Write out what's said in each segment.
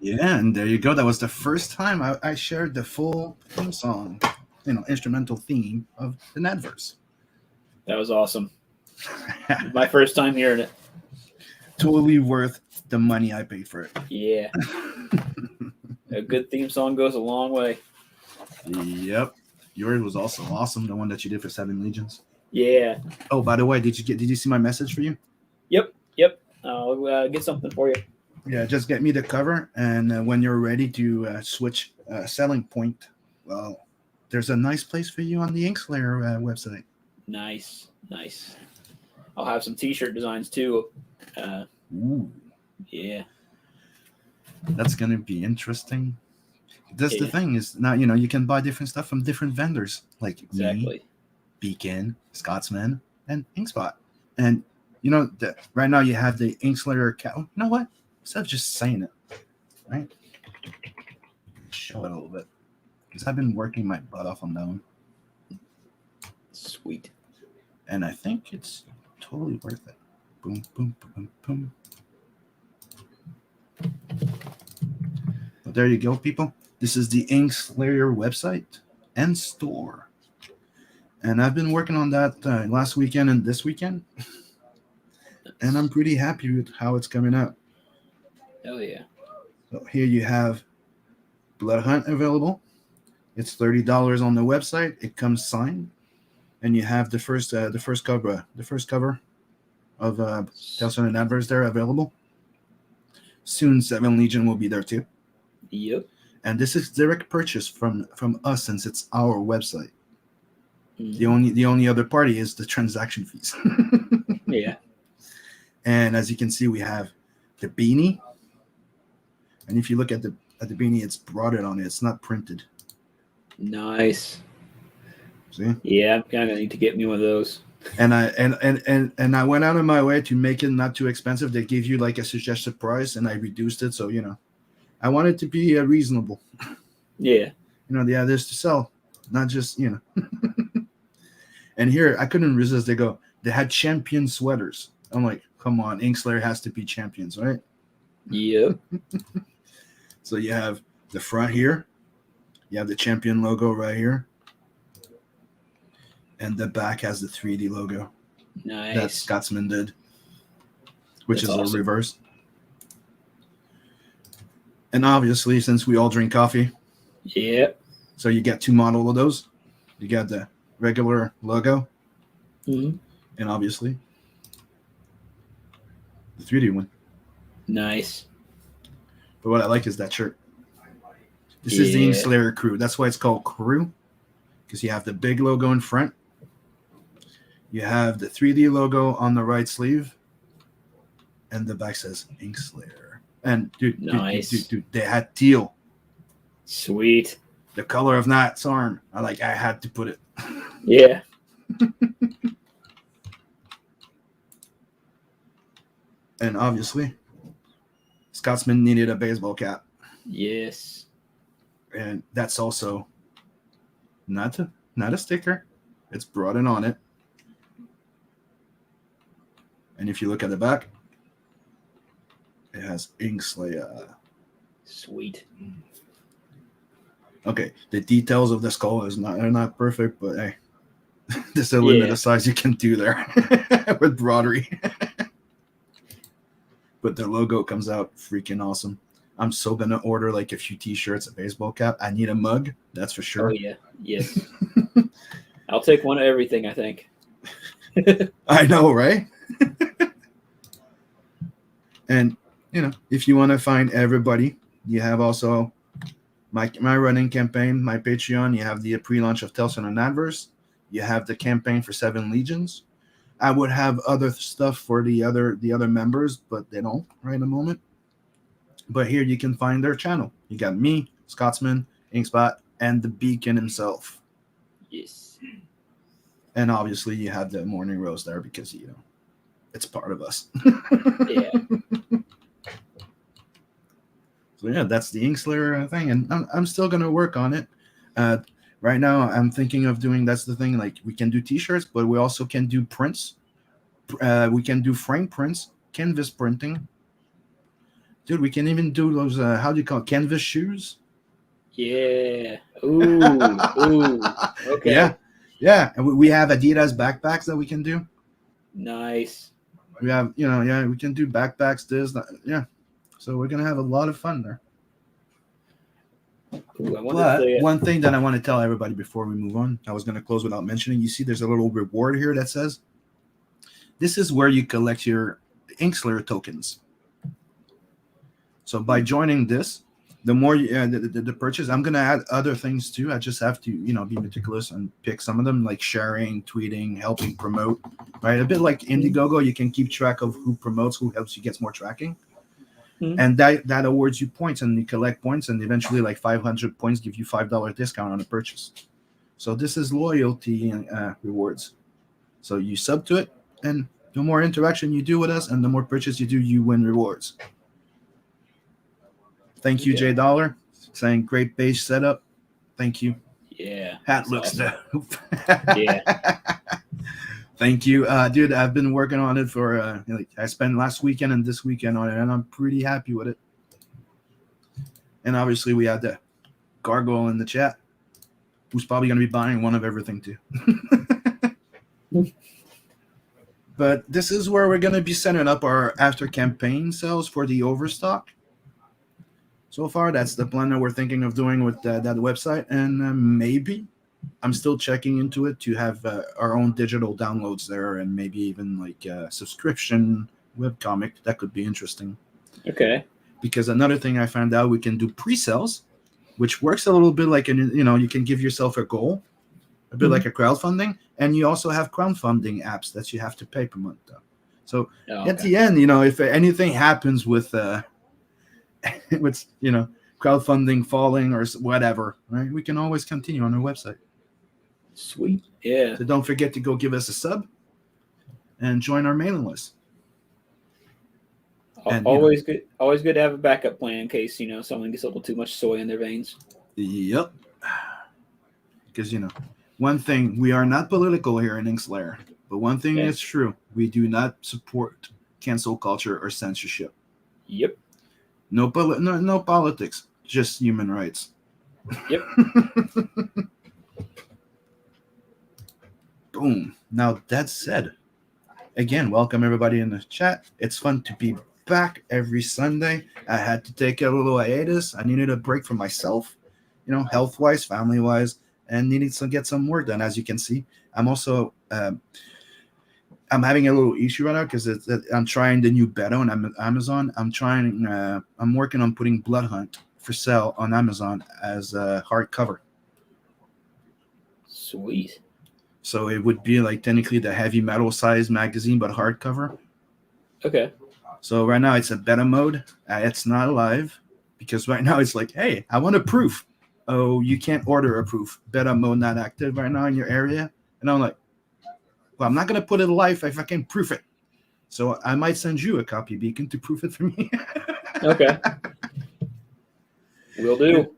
Yeah, and there you go. That was the first time I shared the full theme song, instrumental theme of the Nadverse. That was awesome. My first time hearing it. Totally worth the money I paid for it. Yeah. A good theme song goes a long way. Yep. Yours was also awesome. The one that you did for Seven Legions. Yeah. Oh, by the way, did you see my message for you? Yep. Yep. I'll get something for you. Yeah, just get me the cover, and when you're ready to switch selling point, well, there's a nice place for you on the Inkslayer website. Nice. Nice. I'll have some T-shirt designs too. Ooh, Yeah. that's gonna be interesting. That's the Yeah. thing is now you can buy different stuff from different vendors like me, Exactly. Beacon, Scotsman, and Inkspot. And right now you have the Inkslayer account. You know what? Instead of just saying it, right? Show it a little bit because I've been working my butt off on that one, Sweet. and I think it's totally worth it. Boom, boom, boom, boom. But there you go, people. This is the Inkslayer website and store. And I've been working on that last weekend and this weekend. And I'm pretty happy with how it's coming out. Hell yeah. So here you have Blood Hunt available. It's $30 on the website. It comes signed. And you have the first cover of Tales from the Adverse there available. Soon 7 Legion will be there too. Yep. And this is direct purchase from us since it's our website. Mm-hmm. The only other party is the transaction fees. Yeah. And as you can see, we have the beanie. And if you look at the beanie, it's broadened on it. It's not printed. Nice. See? Yeah, I'm kind of need to get me one of those. And I went out of my way to make it not too expensive. They give you like a suggested price, and I reduced it. So I want it to be reasonable. Yeah. The others to sell, not just And here I couldn't resist. They had champion sweaters. I'm like, come on, Inkslayer has to be champions, right? Yep. So you have the front here, you have the champion logo right here, and the back has the 3D logo Nice. that Scotsman did, which That's is awesome. a reverse. And obviously, since we all drink coffee, Yep. so you get 2 model of those. You got the regular logo, Mm-hmm. and obviously the 3D one. Nice. But what I like is that shirt. This is the Inkslayer crew. That's why it's called crew, because you have the big logo in front. You have the 3D logo on the right sleeve, and the back says Inkslayer. And dude, Nice. dude, they had teal, Sweet. the color of Nat's arm. I had to put it. Yeah. And obviously, Scotsman needed a baseball cap. Yes. And that's also not a sticker. It's broadened on it. And if you look at the back, it has Inkslayer. Sweet. Okay, the details of the skull are not perfect, but hey, there's a limit of size you can do there with broderie. But the logo comes out freaking awesome. I'm so gonna order like a few T-shirts, a baseball cap. I need a mug, that's for sure. Oh yeah, yes. I'll take one of everything, I think. I know, right? And if you want to find everybody, you have also my running campaign, my Patreon. You have the pre-launch of Tales from an Adverse. You have the campaign for 7 Legions. I would have other stuff for the other members, but they don't right in the moment. But here you can find their channel. You got me, Scotsman, Inkspot, and the Beacon himself. Yes. And obviously you have the Morning Rose there because it's part of us. Yeah. So yeah, that's the Inkslayer thing, and I'm still gonna work on it. Right now, I'm thinking of doing. That's the thing. Like we can do T-shirts, but we also can do prints. We can do frame prints, canvas printing. Dude, we can even do those. How do you call it? Canvas shoes? Yeah. Ooh. Okay. Yeah. And we have Adidas backpacks that we can do. Nice. We have, we can do backpacks. This, that, yeah. So we're gonna have a lot of fun there. Ooh, I wonder if But they. one thing that I want to tell everybody before we move on, I was gonna close without mentioning. You see, there's a little reward here that says, "This is where you collect your Inkslayer tokens." So by joining this, the more the purchase, I'm gonna add other things too. I just have to be meticulous and pick some of them, like sharing, tweeting, helping promote, right? A bit like Indiegogo, you can keep track of who promotes, who helps you get more tracking, and that awards you points, and you collect points, and eventually like 500 points give you $5 discount on a purchase. So this is loyalty rewards. So you sub to it, and the more interaction you do with us, and the more purchase you do, you win rewards. Thank you, Okay. J Dollar, saying great base setup. Thank you. Yeah. Hat looks awesome. dope. Yeah. Thank you, dude. I've been working on it for I spent last weekend and this weekend on it, and I'm pretty happy with it. And obviously, we had the Gargoyle in the chat, who's probably going to be buying one of everything too. But this is where we're going to be setting up our after campaign sales for the overstock. So far, that's the plan that we're thinking of doing with that website, and maybe I'm still checking into it to have our own digital downloads there, and maybe even like a subscription webcomic. That could be interesting. Okay. Because another thing I found out, we can do pre-sales, which works a little bit like you can give yourself a goal, a bit like a crowdfunding, and you also have crowdfunding apps that you have to pay per month though. So at the end, if anything happens with with crowdfunding falling or whatever, right, we can always continue on our website. Sweet. Yeah. So don't forget to go give us a sub and join our mailing list. And, always good to have a backup plan in case someone gets a little too much soy in their veins. Yep. Because one thing, we are not political here in Inkslayer, but one thing is true: we do not support cancel culture or censorship. Yep. No politics, just human rights. Yep. Boom. Now that said, again, welcome everybody in the chat. It's fun to be back every Sunday. I had to take a little hiatus. I needed a break for myself, health-wise, family-wise, and needed to get some work done. As you can see, I'm also I'm having a little issue right now because I'm trying the new beta on Amazon. I'm working on putting Blood Hunt for sale on Amazon as a hardcover. Sweet. So it would be like technically the heavy metal size magazine, but hardcover. Okay. So right now it's a beta mode. It's not live because right now it's like, hey, I want a proof. Oh, you can't order a proof. Beta mode not active right now in your area. And I'm like, well, I'm not going to put it live if I can proof it. So I might send you a copy, Beacon, to proof it for me. Okay. Will do.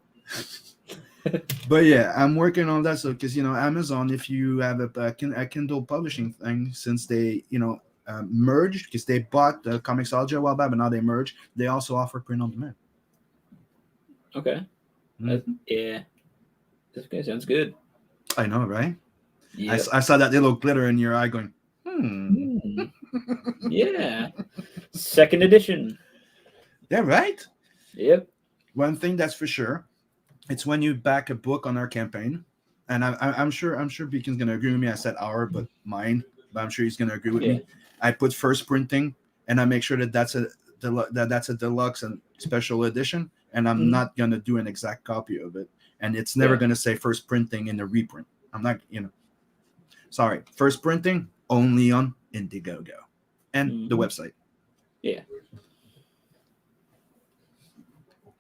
But yeah, I'm working on that. So because Amazon, if you have a Kindle publishing thing, since they merged, because they bought the Comixology a while back, but now they merged, they also offer print on demand. Okay. Mm-hmm. Yeah. Okay, sounds good. I know, right? Yeah. I saw that little glitter in your eye going, Yeah. Second edition. Yeah, right? Yep. One thing that's for sure, it's when you back a book on our campaign, and I'm sure Beacon's gonna agree with me. I said our, but mine, but I'm sure he's gonna agree with me. I put first printing, and I make sure that's a deluxe and special edition, and I'm not gonna do an exact copy of it, and it's never gonna say first printing in the reprint. I'm not, sorry, first printing only on Indiegogo and the website. Yeah.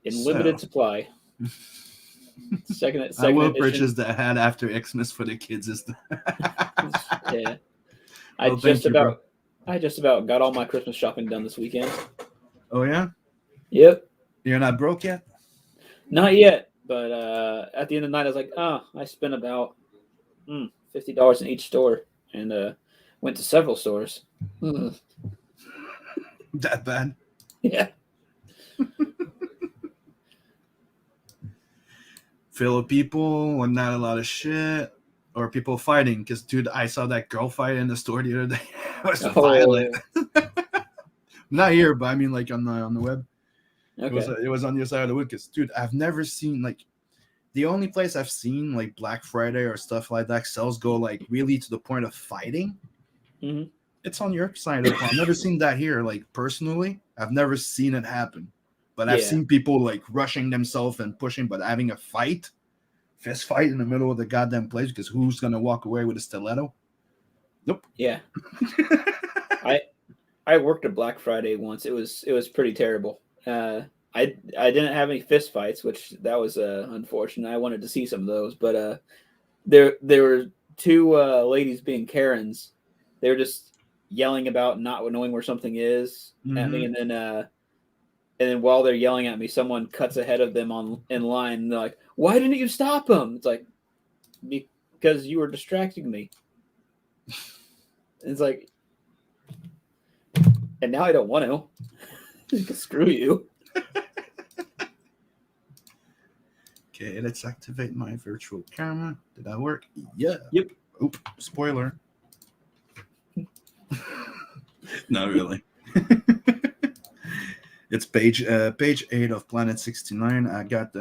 In limited supply. Second I will edition. purchase the hat after Xmas for the kids. Yeah. I just about got all my Christmas shopping done this weekend. Oh yeah? Yep. You're not broke yet? Not yet, but at the end of the night I was like, I spent about $50 in each store and went to several stores. That bad? Yeah. Fill of people and not a lot of shit. Or people fighting. Because, dude, I saw that girl fight in the store the other day. It was violent. Not here, but I mean, like on the web. Okay. It was on the other side of the wood. Because, dude, I've never seen, like, the only place I've seen, like, Black Friday or stuff like that, sales go, like, really to the point of fighting. Mm-hmm. It's on your side of the pond. I've never seen that here, like, personally. I've never seen it happen. But I've seen people, like, rushing themselves and pushing, but having a fight, fist fight in the middle of the goddamn place, because who's going to walk away with a stiletto? Nope. Yeah. I worked a Black Friday once. It was pretty terrible. I didn't have any fist fights, which that was unfortunate. I wanted to see some of those, but there were two ladies being Karens. They were just yelling about not knowing where something is at me, and then while they're yelling at me, someone cuts ahead of them in line, and they're like, "Why didn't you stop them?" It's like, because you were distracting me. It's like, and now I don't want to. Screw you. Okay, let's activate my virtual camera. Did that work? Yeah. Yep. Oop, spoiler. Not really. It's page 8 of Planet 69. I got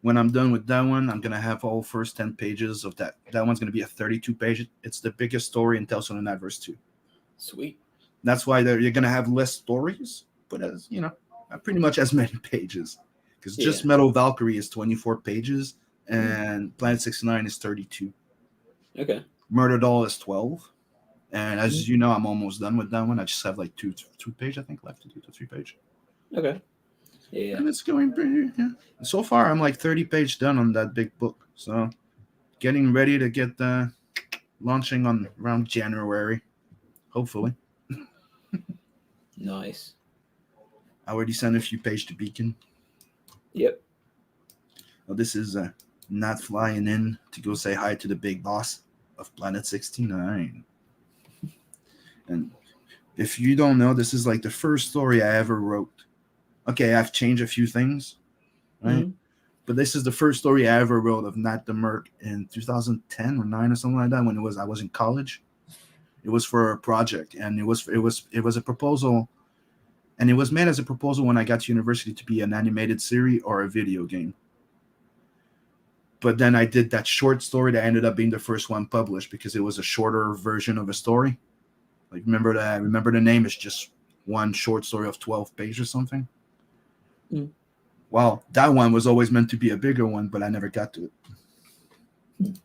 when I'm done with that one, I'm gonna have all first 10 pages of that. That one's gonna be a 32 page. It's the biggest story in Tales from the Adverse 2. Sweet. That's why you're gonna have less stories, but as you know, pretty much as many pages. Because just Metal Valkyrie is 24 pages, and Planet 69 is 32. Okay. Murder Doll is 12. And as you know, I'm almost done with that one. I just have like two page, I think, left to do, 3 page. Okay. Yeah. And it's going pretty, yeah. So far, I'm like 30 page done on that big book. So getting ready to get launching on around January, hopefully. Nice. I already sent a few pages to Beacon. Yep. Well, this is not flying in to go say hi to the big boss of Planet 69. And if you don't know, this is like the first story I ever wrote. Okay, I've changed a few things, right? Mm-hmm. But this is the first story I ever wrote of Nat the Merc in 2010 or 9 or something like that. When I was in college, it was for a project, and it was a proposal, and it was made as a proposal when I got to university to be an animated series or a video game. But then I did that short story that ended up being the first one published because it was a shorter version of a story. Like remember the name is just one short story of 12 pages or something. Mm. Well, that one was always meant to be a bigger one, but I never got to it. Mm.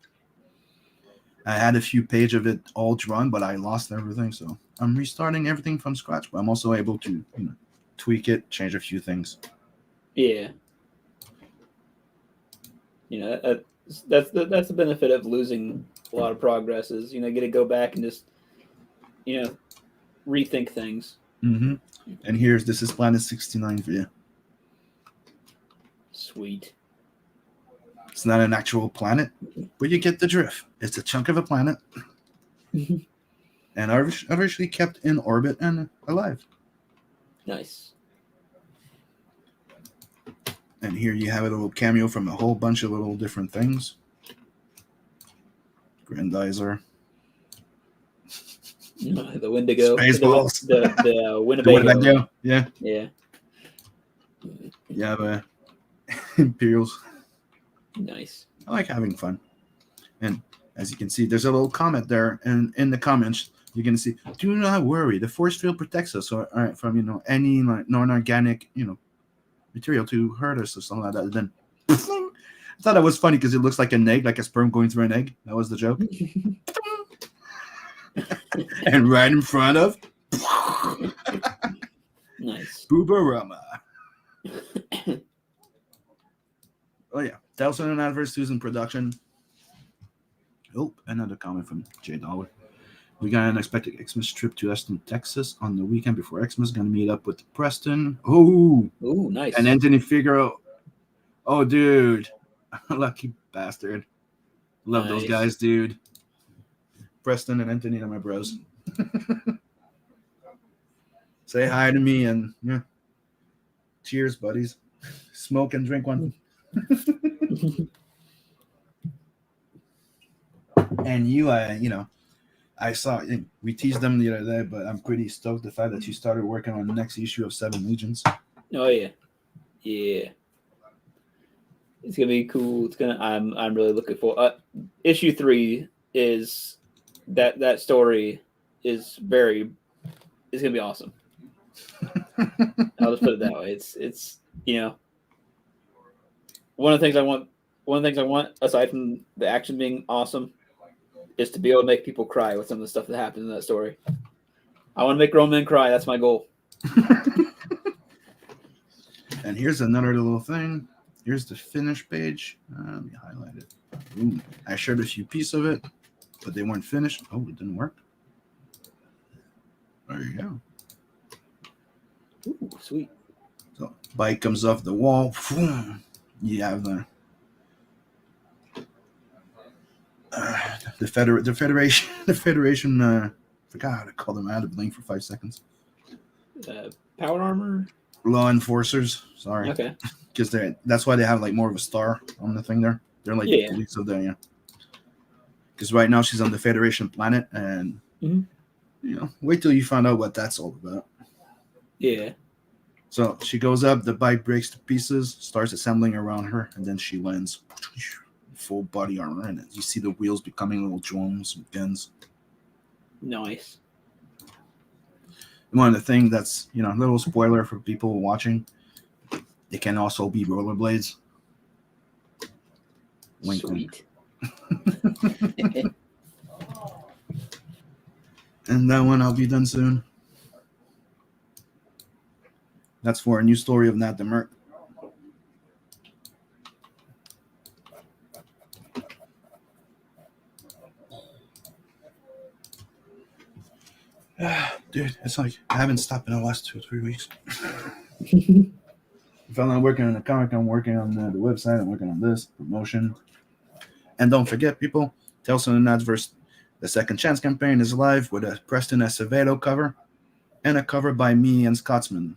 I had a few pages of it all drawn, but I lost everything. So I'm restarting everything from scratch, but I'm also able to tweak it, change a few things. Yeah. That's the benefit of losing a lot of progress is, get to go back and just, rethink things. Mm-hmm. And this is Planet 69 for you. Sweet. It's not an actual planet, but you get the drift. It's a chunk of a planet. And obviously kept in orbit and alive. Nice. And here you have a little cameo from a whole bunch of little different things. Grandizer. The Wendigo. Spaceballs. The Winnebago. The Winnebago. Yeah. Yeah. You have Imperials. Nice. I like having fun. And as you can see, there's a little comment there. And in the comments, you're going to see, do not worry. The force field protects us from, any non-organic, material to hurt us or something like that. And then I thought that was funny because it looks like an egg, like a sperm going through an egg. That was the joke. And right in front of nice Boobarama. Oh yeah, Tales from the Adverse 2 is in production. Oh, another comment from J Dollar. We got an unexpected Xmas trip to Austin, Texas on the weekend before Xmas. Gonna meet up with Preston. Oh, nice. And Anthony Figueroa. Oh, dude. Lucky bastard. Love those guys, dude. Preston and Anthony are my bros. Say hi to me and Cheers, buddies. Smoke and drink one. And you, I saw we teased them the other day, but I'm pretty stoked the fact that you started working on the next issue of Seven Legions. Oh yeah, yeah. It's gonna be cool. I'm really looking for. Issue 3 is that story is very. It's gonna be awesome. I'll just put it that way. It's one of the things I want. One of the things I want, aside from the action being awesome, is to be able to make people cry with some of the stuff that happens in that story. I want to make grown men cry. That's my goal. And here's another little thing. Here's the finish page. Let me highlight it. Ooh, I shared a few pieces of it, but they weren't finished. Oh, it didn't work. There you go. Ooh, sweet. So bike comes off the wall. You have the Federation. Forgot how to call them. I had to blink for 5 seconds. Power armor. Law enforcers. Sorry. Okay. Because that's why they have like more of a star on the thing there. They're like the police of the Because right now she's on the Federation planet, and wait till you find out what that's all about. Yeah. So she goes up, the bike breaks to pieces, starts assembling around her, and then she lands. Full body armor, and you see the wheels becoming little drones and guns. Nice. One of the things that's a little spoiler for people watching, they can also be rollerblades. Wink, Sweet. wink. And that one I'll be done soon. That's for a new story of Nat the Merc. Dude, it's like I haven't stopped in the last 2 or 3 weeks. If I'm not working on the comic, I'm working on the website, I'm working on this promotion. And don't forget, people, Tales from the Nadverse, the Second Chance campaign is live with a Preston Acevedo cover and a cover by me and Scotsman.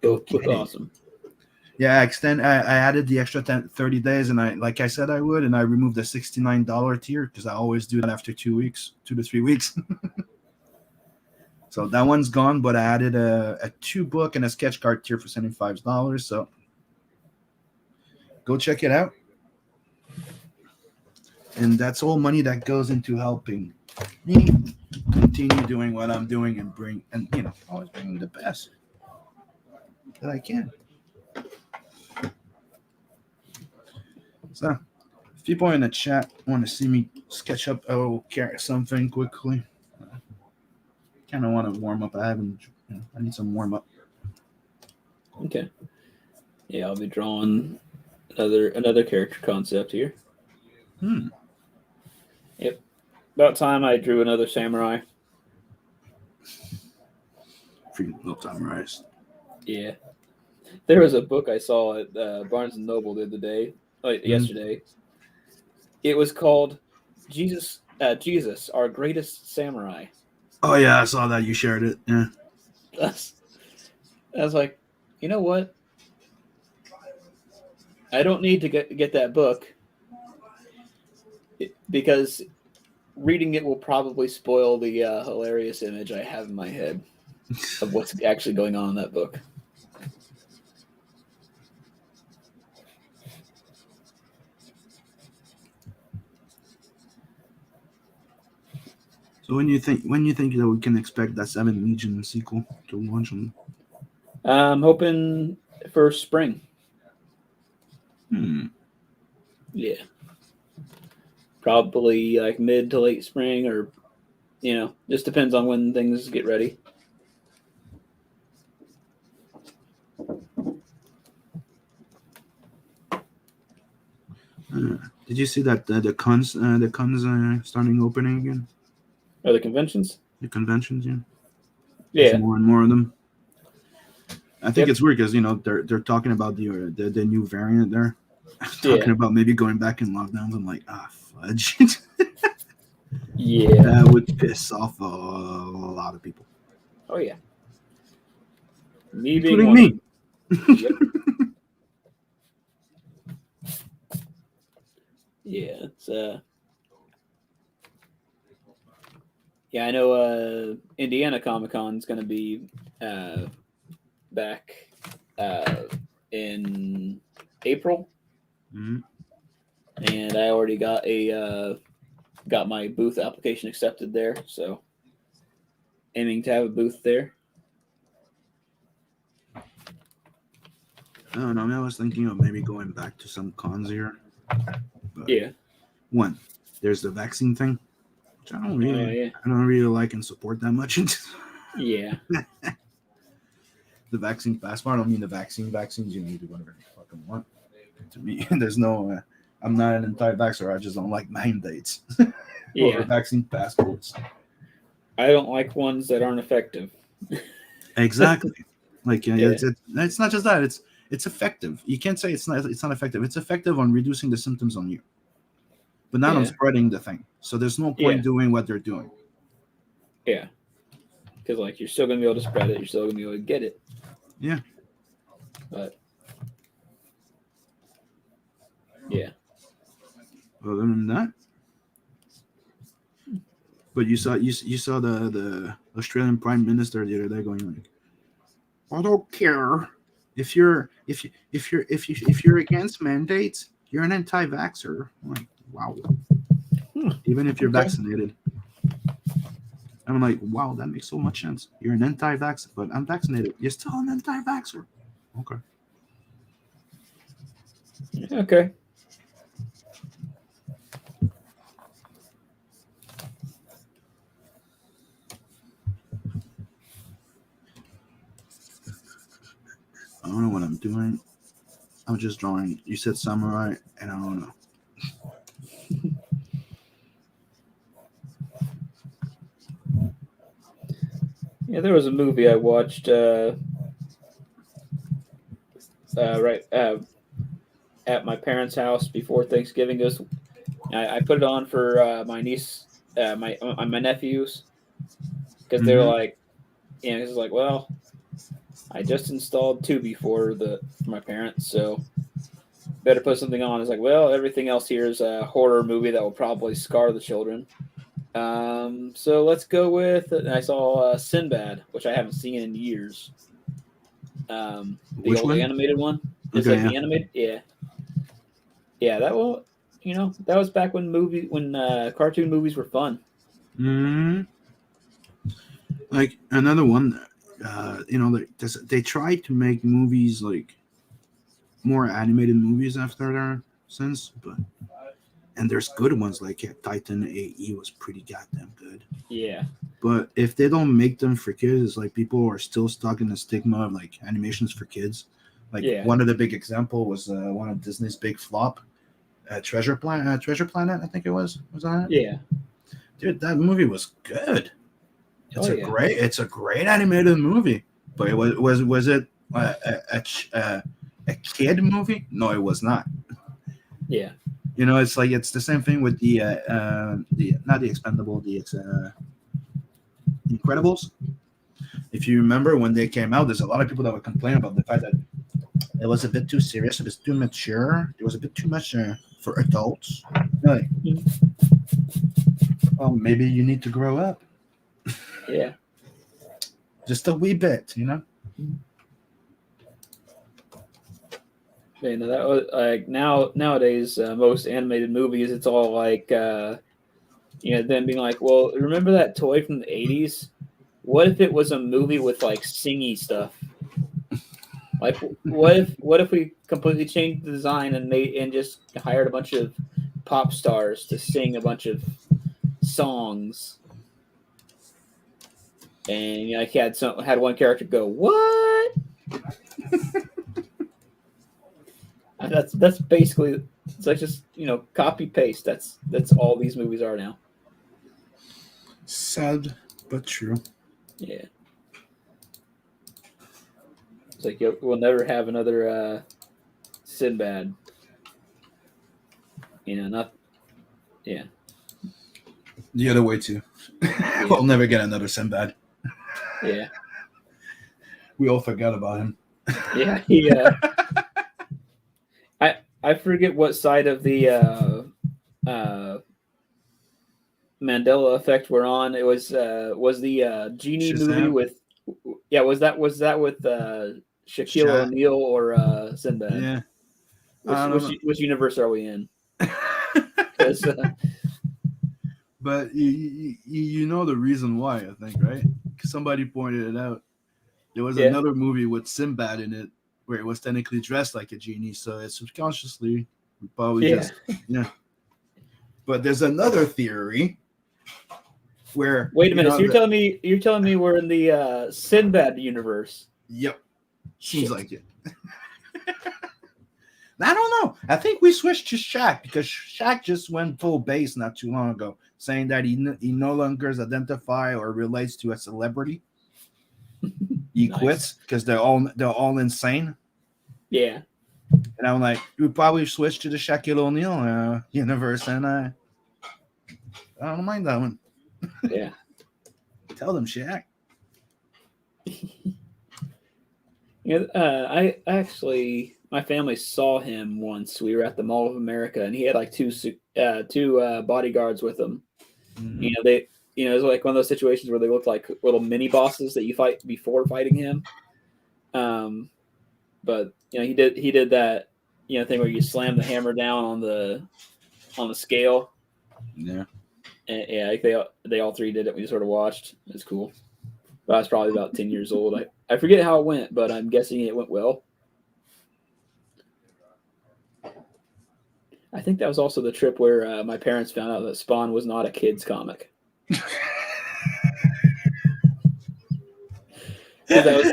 Both look awesome. Yeah, I added the extra 30 days, and like I said I would, and I removed the $69 tier because I always do that after 2 weeks, 2 to 3 weeks. So that one's gone, but I added a 2-book and a sketch card tier for $75. So go check it out. And that's all money that goes into helping me continue doing what I'm doing and always bring the best that I can. So, if people in the chat want to see me sketch up something quickly, kind of want to warm up. I need some warm up. Okay. Yeah, I'll be drawing another character concept here. Yep. About time I drew another samurai. Freaking love samurais. Yeah. There was a book I saw at Barnes & Noble the other day. Yesterday. It was called Jesus, Our Greatest Samurai. Oh yeah, I saw that. You shared it. Yeah. I was like, you know what? I don't need to get that book because reading it will probably spoil the hilarious image I have in my head of what's actually going on in that book. So when you think that we can expect that 7 Legion sequel to launch on? I'm hoping for spring. Yeah. Probably like mid to late spring, or just depends on when things get ready. Did you see that the cons starting opening again? Are the conventions? The conventions, yeah. Yeah. There's more and more of them. I think it's weird because they're talking about the new variant there, talking about maybe going back in lockdowns. I'm like, fudge. Yeah, that would piss off a lot of people. Oh yeah. Me being including one me. of them. Yep. Yeah, it's yeah, I know Indiana Comic Con is going to be back in April, Mhm. and I already got my booth application accepted there, so aiming to have a booth there. I don't know. I mean, I was thinking of maybe going back to some cons here. But Yeah. one, there's the vaccine thing, which I don't really like and support that much. Yeah. The vaccine passport. I don't mean the vaccines. You need to do whatever you fucking want. To me, there's no. I'm not an anti-vaxxer. I just don't like mandates or Yeah. vaccine passports. I don't like ones that aren't effective. Exactly. Like Yeah. it's not just that. It's effective. You can't say it's not effective. It's effective on reducing the symptoms on you, but not on Yeah. spreading the thing. So there's no Yeah. point doing what they're doing. Yeah. Because like you're still gonna be able to spread it, you're still gonna be able to get it. Yeah. But yeah. Other than that, but you saw the Australian Prime Minister the other day going like, I don't care if you're against mandates, you're an anti-vaxxer. I'm like, wow. Even if you're Okay. vaccinated. I'm like, wow, that makes so much sense. You're an anti-vaxxer, but I'm vaccinated. You're still an anti-vaxxer. Okay. Okay. I don't know what I'm doing. I'm just drawing. You said samurai, and I don't know. Yeah, there was a movie I watched right at my parents' house before Thanksgiving. I put it on for my niece, my nephews, because they were Mm-hmm. like, it's like, well, I just installed Tubi for my parents, so better put something on. It's like, well, everything else here is a horror movie that will probably scar the children. So let's go with. And I saw Sinbad, which I haven't seen in years. The Which old one? animated one. It's Okay, like yeah. the animated, yeah, yeah. That will, that was back when cartoon movies were fun. Mm-hmm. Like another one, they tried to make movies like more animated movies after their since, and there's good ones like Titan AE was pretty goddamn good. Yeah, But if they don't make them for kids, like people are still stuck in the stigma of like animations for kids. Like yeah, one of the big example was one of Disney's big flop, Treasure Planet. Treasure Planet, I think it was. Was that it? yeah. Dude, that movie was good. Oh yeah, It's a great animated movie. But was it a kid movie? No, it was not. yeah, It's like it's the same thing with the not the Expendable, the Incredibles. If you remember when they came out, there's a lot of people that would complain about the fact that it was a bit too serious, it was too mature, it was a bit too much for adults. Like, well, maybe you need to grow up yeah. just a wee bit, Man, that was like nowadays most animated movies. It's all like them being like, well, remember that toy from the '80s? What if it was a movie with like singy stuff? Like, what if we completely changed the design and just hired a bunch of pop stars to sing a bunch of songs, and like had one character go what? And that's basically it's like just copy paste. That's all these movies are now. Sad but true. Yeah, it's like we'll never have another Sinbad. Not yeah. The other way too. Yeah. We'll never get another Sinbad. Yeah. We all forgot about him. Yeah, I forget what side of the uh, Mandela effect we're on. It was the genie movie Shazam. with was that with Shaquille Shaq. O'Neal or Sinbad? Yeah. Which I don't which know. which universe are we in? Because But you know the reason why, I think, right? 'Cause somebody pointed it out. There was yeah, another movie with Sinbad in it where it was technically dressed like a genie, so it's subconsciously probably yeah. just yeah. But there's another theory where Wait a minute. So you're telling me we're in the Sinbad universe? yep, seems Shit. like it. I don't know. I think we switched to Shaq because Shaq just went full base not too long ago, saying that he no longer identify or relates to a celebrity. He Nice. quits because they're all insane. Yeah. And I'm like, we probably switched to the Shaquille O'Neal universe, and I don't mind that one. Yeah. Tell them, Shaq. I actually my family saw him once. We were at the Mall of America, and he had like two bodyguards with him. Mm-hmm. It was like one of those situations where they looked like little mini bosses that you fight before fighting him. But he did that thing where you slam the hammer down on the scale. Yeah. And, yeah, like they all three did it. We just sort of watched. It's cool. But I was probably about 10 years old. I forget how it went, but I'm guessing it went well. I think that was also the trip where my parents found out that Spawn was not a kids comic. Because that was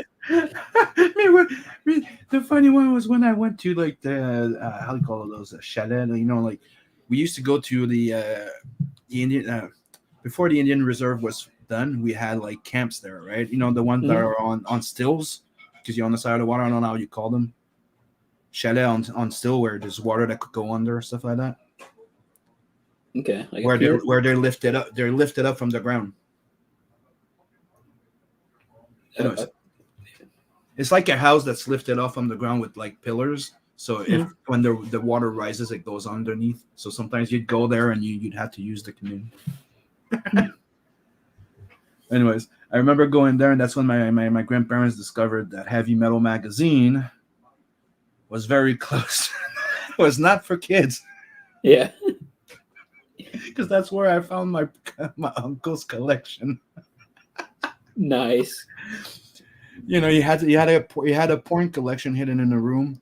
The funny one was when I went to like the how do you call those chalet? Like we used to go to the Indian before the Indian Reserve was done. We had like camps there, right? The ones that Mhm. are on stills because you're on the side of the water. I don't know how you call them. Chalet on still where there's water that could go under stuff like that. Okay, like a Where they're pier. where they're lifted up from the ground. Uh, Anyways, it's like a house that's lifted off from the ground with like pillars. So if Mhm. when the water rises, it goes underneath. So sometimes you'd go there and you'd have to use the canoe. Anyways, I remember going there, and that's when my grandparents discovered that Heavy Metal magazine was very close. It was not for kids Yeah, because that's where I found my uncle's collection. nice. He had a porn collection hidden in a room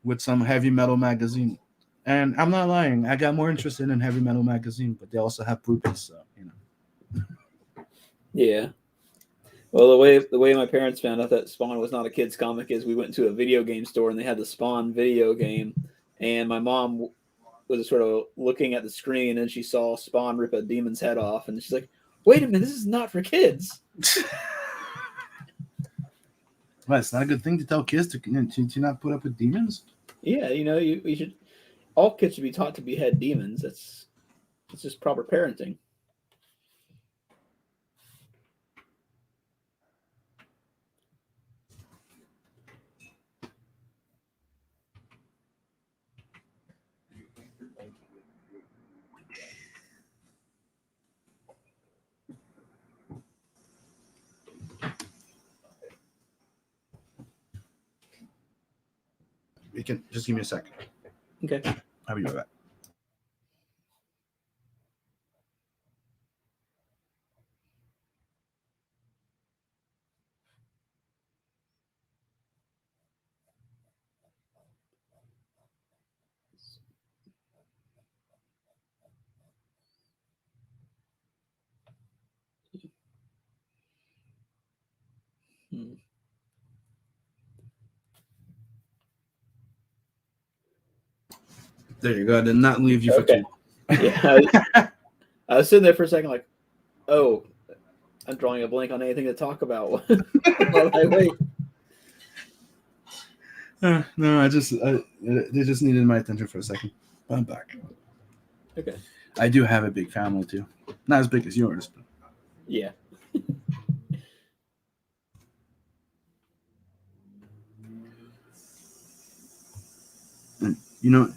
with some Heavy Metal magazine. And I'm not lying, I got more interested in Heavy Metal magazine, but they also have groupies, so. Yeah. Well, the way my parents found out that Spawn was not a kids comic is we went to a video game store and they had the Spawn video game, and my mom was sort of looking at the screen and she saw Spawn rip a demon's head off, and she's like, "Wait a minute, this is not for kids." Well, it's not a good thing to tell kids to not put up with demons. Yeah, you should. All kids should be taught to behead demons. That's just proper parenting. You can just give me a second. Okay. I'll be right back. Hmm. There you go. I did not leave you for Okay. too Yeah, long. I was sitting there for a second, like, oh, I'm drawing a blank on anything to talk about while I wait. No, they just needed my attention for a second. I'm back. Okay. I do have a big family too, not as big as yours, but Yeah. You know,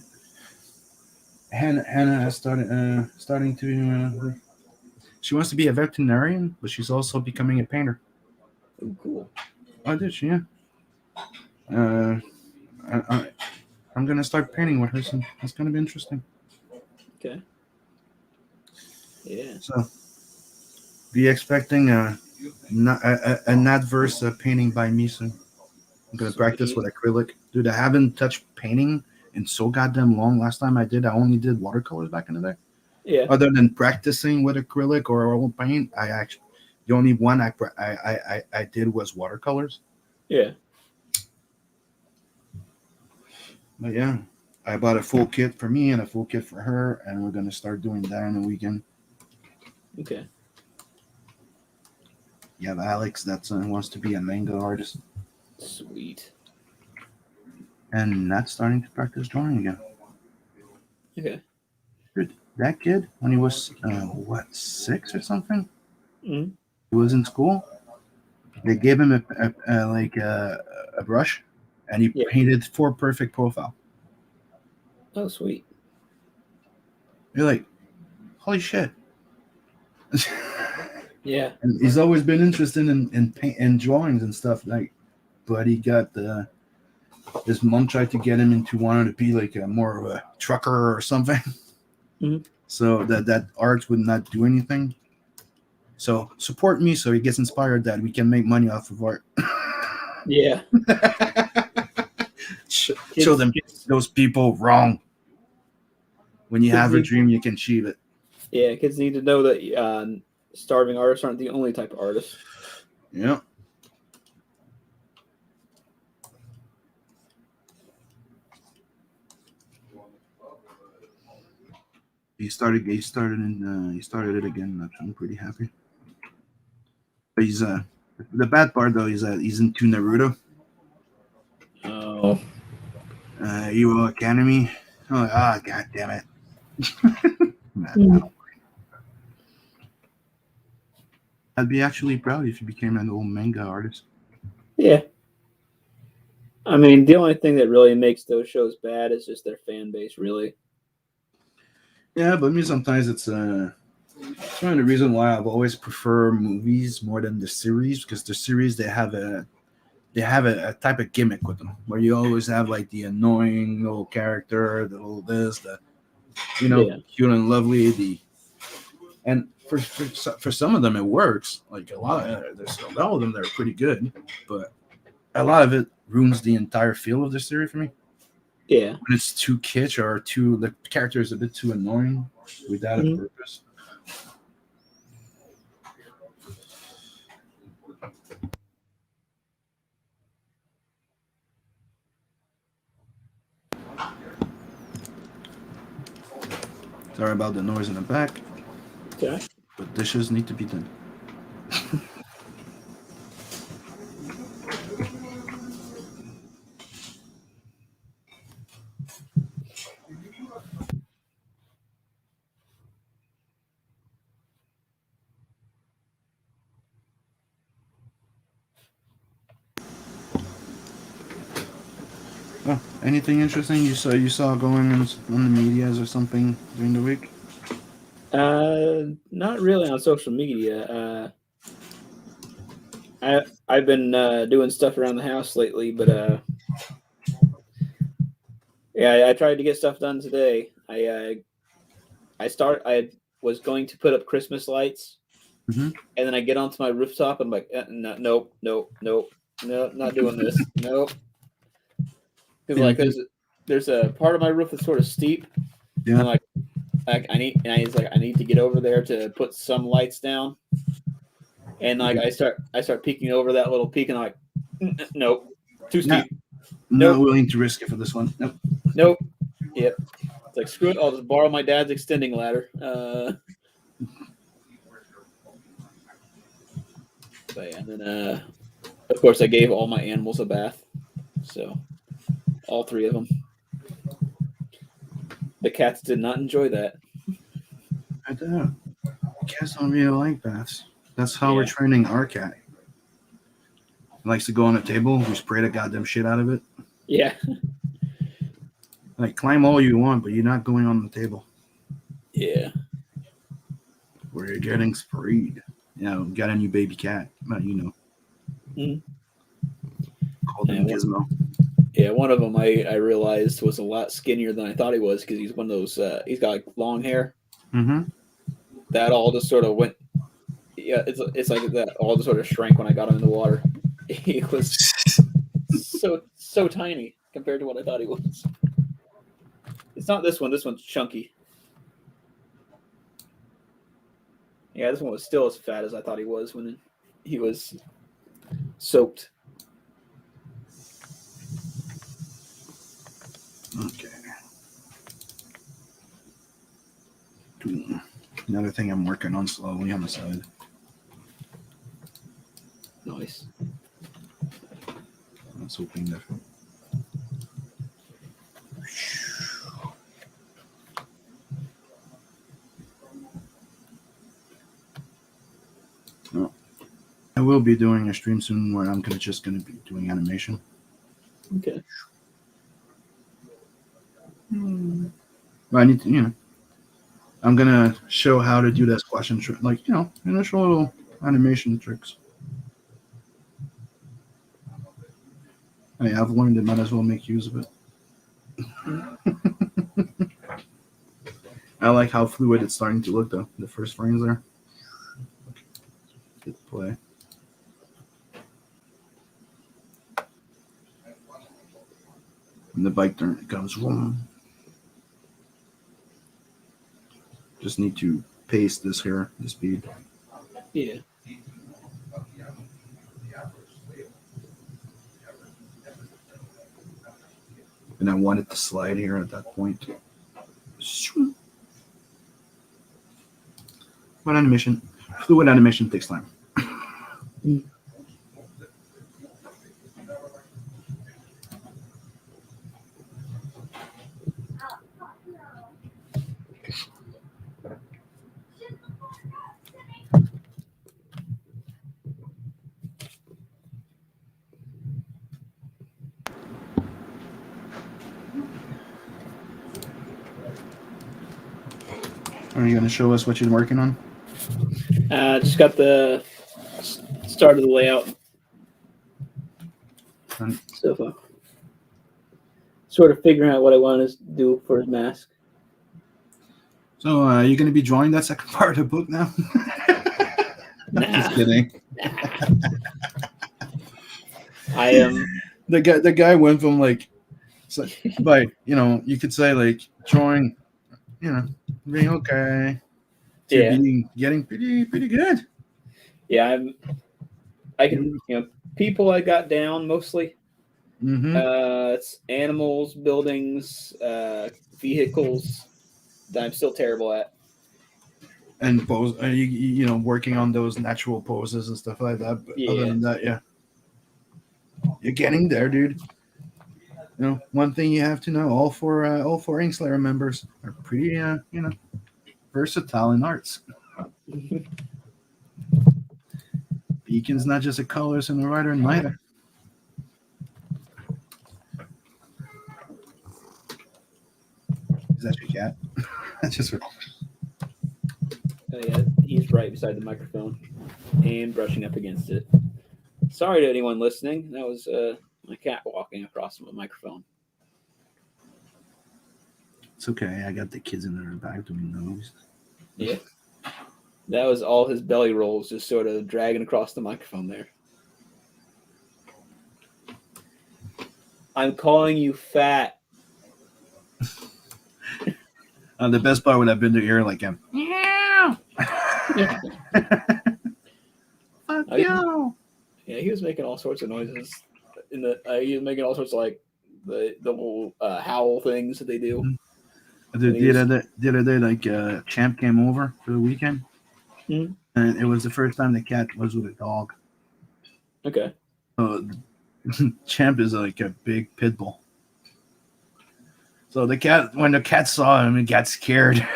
Hannah has starting to. She wants to be a veterinarian, but she's also becoming a painter. Oh, cool. Oh, did she? Yeah. Uh, I, I'm gonna start painting with her soon. That's gonna be interesting. Okay. Yeah. So, be expecting an adverse painting by me soon. I'm gonna practice with Sweet. acrylic, dude. I haven't touched painting in so goddamn long. Last time I did, I only did watercolors back in the day. Yeah. Other than practicing with acrylic or oil paint, I actually the only one I did was watercolors. Yeah. But yeah, I bought a full kit for me and a full kit for her, and we're gonna start doing that on the weekend. Okay. You have Alex that wants to be a manga artist, Sweet. and Nat's starting to practice drawing again. Okay. Dude, that kid when he was what 6 or something, Mm. he was in school. They gave him a brush, and he Yeah. painted 4 perfect profile. Oh, sweet. You're like, holy shit. Yeah. And he's always been interested in paint and drawings and stuff like, but he got his mom tried to get him into wanting to be like a more of a trucker or something. Mhm. So that art would not do anything. So support me so he gets inspired that we can make money off of art. Yeah. Show them Kids. those people wrong. When you Kids have a need. dream, you can achieve it. Yeah. Kids need to know that starving artists aren't the only type of artists. Yeah. He started it again. I'm pretty happy. But he's the bad part though is that he's into Naruto, Oh. Hero Academy. Oh, god damn it. Mm. I'd be actually proud if you became an old manga artist. Yeah. I mean, the only thing that really makes those shows bad is just their fan base, really. Yeah, but me sometimes it's one of the reason why I've always prefer movies more than the series because the series they have a type of gimmick with them where you always have like the annoying little character, the little this, the Yeah. cute and lovely, and for some of them it works. Like a lot of there's all of them that are pretty good, but a lot of it ruins the entire feel of the series for me. Yeah. When it's too kitsch or the character is a bit too annoying without a Mhm. purpose. Sorry about the noise in the back, Okay. but dishes need to be done. Oh, anything interesting you saw going on the medias or something during the week? Not really on social media. I've been doing stuff around the house lately, but yeah, I tried to get stuff done today. I was going to put up Christmas lights, Mm-hmm. and then I get onto my rooftop and I'm like, no, nope, nope, nope, no, not doing this, nope. Because like there's a part of my roof that's sort of steep, and Yeah. I'm like, I need to get over there to put some lights down, and like I start peeking over that little peak, and I'm like, nope, too Not steep, not nope, willing to risk it for this one. Nope. nope, yep. It's like screw it, I'll just borrow my dad's extending ladder. But yeah, and then of course I gave all my animals a bath, so all 3 of them. The cats did not enjoy that. I don't know. Cats don't really like baths. That's how we're Yeah, training our cat. He likes to go on a table. We spray the goddamn shit out of it. yeah, Like, climb all you want, but you're not going on the table. Yeah. Where you're getting sprayed. Got a new baby cat. Well, Mhm. called him And Gizmo. one of them I realized was a lot skinnier than I thought he was because he's one of those. He's got like long hair. Mm-hmm. That all just sort of went. Yeah, it's like that all just sort of shrank when I got him in the water. He was so tiny compared to what I thought he was. It's not this one. This one's chunky. Yeah, this one was still as fat as I thought he was when he was soaked. Okay. Another thing I'm working on slowly on the side. Nice. Let's hoping that. Oh. I will be doing a stream soon where I'm just gonna be doing animation. Okay. But I need to, I'm gonna show how to do that squash and like initial little animation tricks. Hey, I've learned it. Might as well make use of it. I like how fluid it's starting to look though. The first frames there. Hit play. And the bike turn it goes wrong. Just need to pace this here, the speed. Yeah. And I want it to slide here at that point. But fluid animation takes time. Are you going to show us what you're working on? Just got the start of the layout. So sort of figuring out what I want to do for his mask. So are you going to be drawing that second part of the book now? Nah. Just kidding. I am. The guy went from like, but you could say like drawing, being okay, to being getting pretty good. Yeah, I can people I got down mostly. Mm-hmm. It's animals, buildings, vehicles that I'm still terrible at. And pose, working on those natural poses and stuff like that. But other than that, yeah, you're getting there, dude. One thing you have to know: all four Inkslayer members are pretty, versatile in arts. Beacon's not just a colorist and a writer, neither. Is that your cat? That's just. Oh, yeah, he's right beside the microphone and brushing up against it. Sorry to anyone listening. That was my cat walking across the microphone. It's okay. I got the kids in the back doing those. Yeah. That was all his belly rolls just sort of dragging across the microphone there. I'm calling you fat. The best part would have been to hear like him. Yeah. Fuck you. Yeah, he was making all sorts of noises. He was making all sorts of like the little howl things that they do. The other day, like Champ came over for the weekend, and it was the first time the cat was with a dog. Okay. Champ is like a big pit bull. So when the cat saw him, it got scared.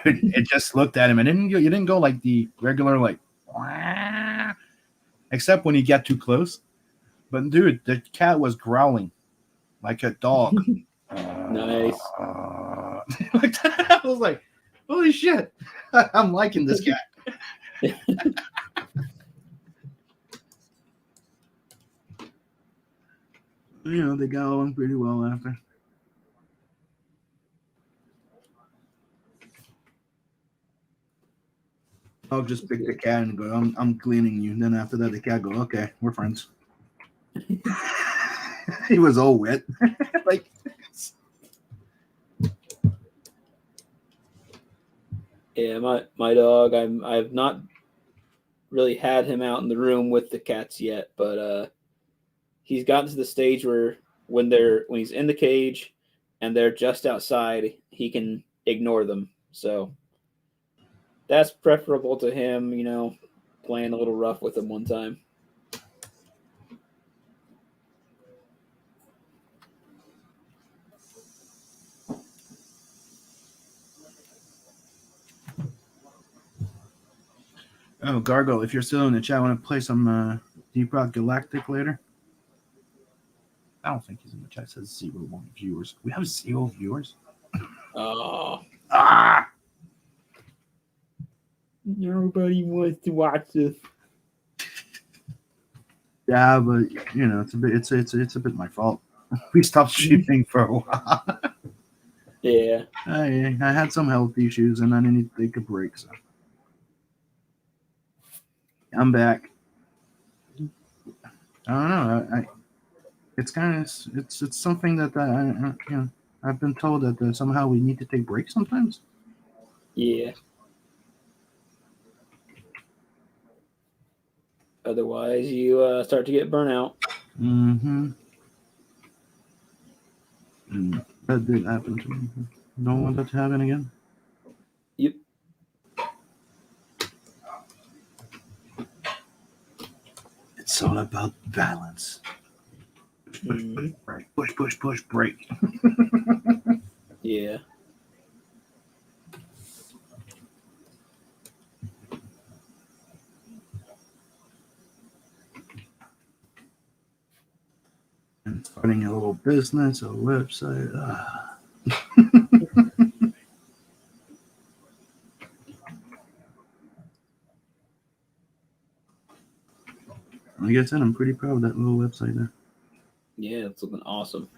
Dude, it just looked at him, and you didn't go like the regular like, wah, except when he got too close. But dude, the cat was growling like a dog. Nice. Like that. I was like, holy shit. I'm liking this cat. They got along pretty well after. I'll just pick the cat and go, I'm cleaning you. And then after that, the cat go, okay, we're friends. He was all wet. Like, Yeah, my dog. I've not really had him out in the room with the cats yet, but he's gotten to the stage where when he's in the cage and they're just outside, he can ignore them. So that's preferable to him, playing a little rough with them one time. oh, Gargle, if you're still in the chat, I want to play some Deep Rock Galactic later. I don't think he's in the chat. It says 0 viewers. We have 0 viewers. Oh, Nobody wants to watch this. Yeah, but it's a bit my fault. We stopped streaming for a while. yeah. I had some health issues and I needed to take a break. So I'm back. I don't know. It's kind of it's something that I've been told that somehow we need to take breaks sometimes. Yeah. Otherwise, you start to get burnout. Mm-hmm. That did happen to me. Don't want that to happen again. Yep. It's all about balance. Push, break. Yeah. And starting a little business, a website. Like I said, I'm pretty proud of that little website there. Yeah, it's looking awesome.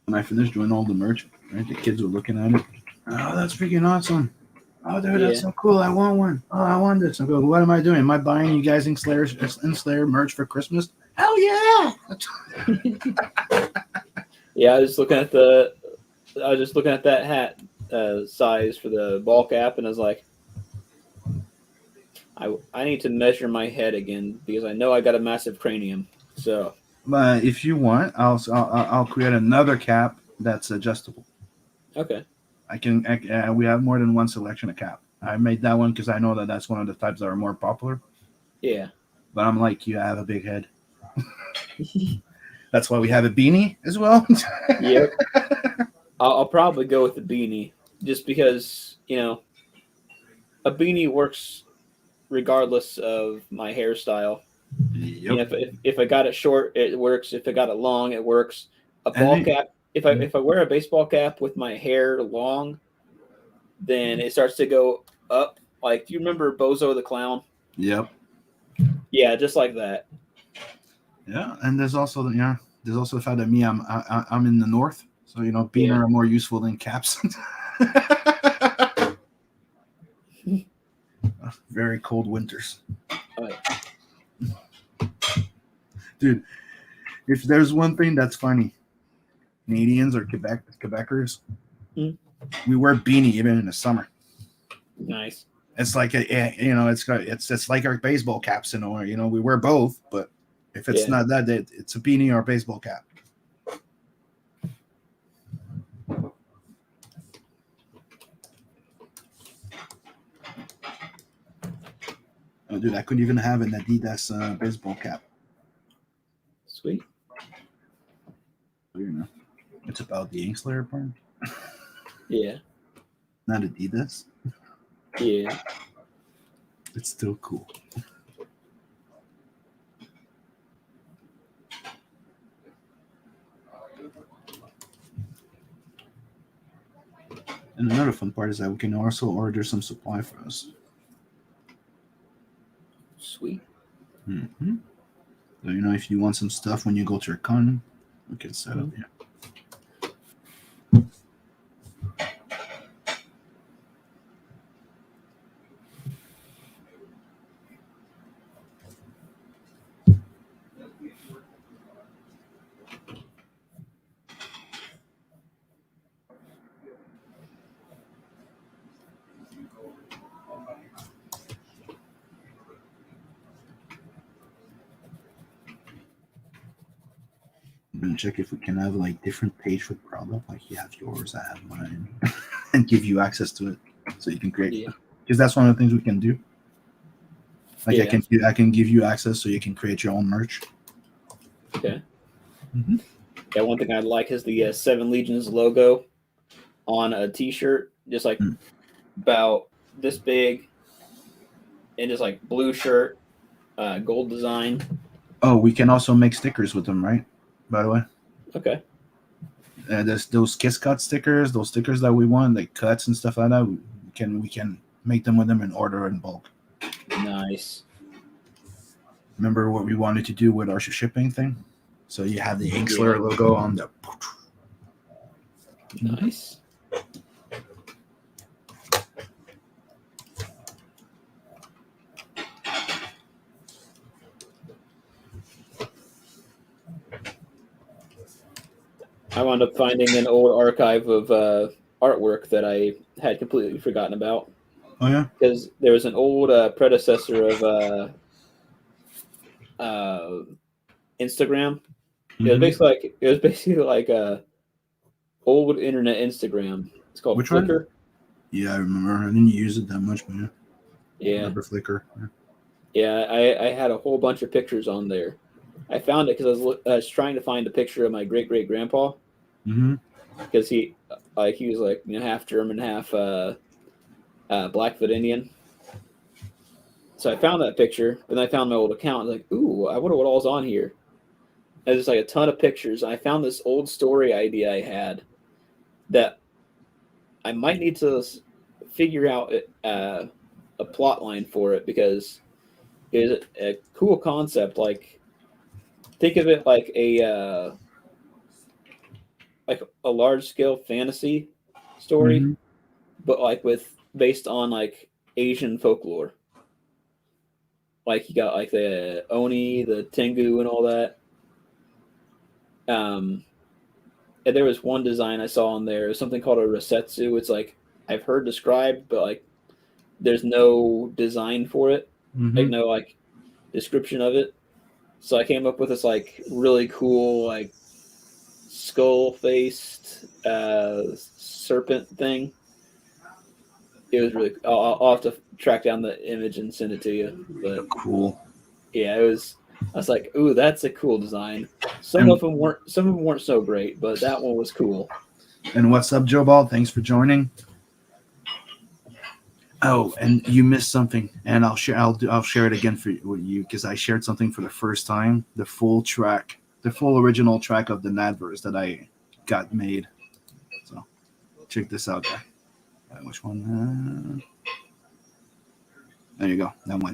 When I finished doing all the merch, right, the kids were looking at it. Oh, that's freaking awesome. Oh, dude, that's so cool. I want one. Oh, I want this. I go, what am I doing? Am I buying you guys in Slayer merch for Christmas? Hell yeah. Yeah, I was just looking at that hat size for the ball cap, and I was like, I need to measure my head again because I know I got a massive cranium. So, If you want, I'll create another cap that's adjustable. okay. We have more than one selection of cap. I made that one because I know that's one of the types that are more popular. Yeah. But I'm like, you have a big head. That's why we have a beanie as well. Yep. I'll probably go with the beanie just because, a beanie works regardless of my hairstyle. Yep. If I got it short, it works. If I got it long, it works. A ball cap. If I wear a baseball cap with my hair long, then it starts to go up. Like, do you remember Bozo the Clown? Yep. Yeah, just like that. Yeah, and there's also the fact that I'm in the north, so beanies are more useful than caps. Very cold winters. Dude, if there's one thing that's funny, Canadians or Quebecers, we wear beanie even in the summer. Nice. It's like it's like our baseball caps in a way. We wear both, but if it's not that, it's a beanie or a baseball cap. Oh, dude, I couldn't even have an Adidas baseball cap. Sweet. You know, it's about the ink slayer part, Yeah. not Adidas. Yeah. It's still cool. And another fun part is that we can also order some supply for us. Sweet. Mm-hmm. So, you know, if you want some stuff when you go to your con, we can set up here. I'm gonna check if we can have like different page with product, like you have yours, I have mine, and give you access to it so you can create. Yeah. Because that's one of the things we can do. Like Yeah. I can give you access so you can create your own merch. Okay. Mm-hmm. Yeah, one thing I like is the Seven Legions logo on a T-shirt, just like about this big, and just like blue shirt, gold design. Oh, we can also make stickers with them, right? By the way, Okay. there's those Kiss Cut stickers, those stickers that we want, like cuts and stuff like that. We can make them with them and order in bulk. Nice. Remember what we wanted to do with our shipping thing? So you have the Ink Slayer logo on the. Nice. I wound up finding an old archive of artwork that I had completely forgotten about. Oh yeah. Because there was an old predecessor of Instagram. It was basically like a old internet Instagram. It's called Which Flickr. one? Yeah, I remember. I didn't use it that much, but yeah. Yeah. I remember Flickr. Yeah, I had a whole bunch of pictures on there. I found it because I was trying to find a picture of my great great grandpa. Mm-hmm. Because he was like, you know, half German, half Blackfoot Indian. So I found that picture, and I found my old account. I was like, ooh, I wonder what all's on here. And there's like a ton of pictures. I found this old story idea I had that I might need to figure out a plot line for it, because it's a cool concept. Like, think of it like a large scale fantasy story, but like based on like Asian folklore. Like you got like the Oni, the Tengu, and all that. And there was one design I saw on there. It was something called a Rosetsu. It's like I've heard described, but like there's no design for it, like no like description of it. So I came up with this like really cool like skull-faced serpent thing. It was really. I'll have to track down the image and send it to you. But cool. Yeah, it was. I was like, "Ooh, that's a cool design." Some of them weren't so great, but that one was cool. And what's up, Joe Ball? Thanks for joining. Oh, and you missed something, and I'll share it again for you because I shared something for the first time. The full original track of the Nadverse that I got made. So check this out, guy. Which one? There you go. That one.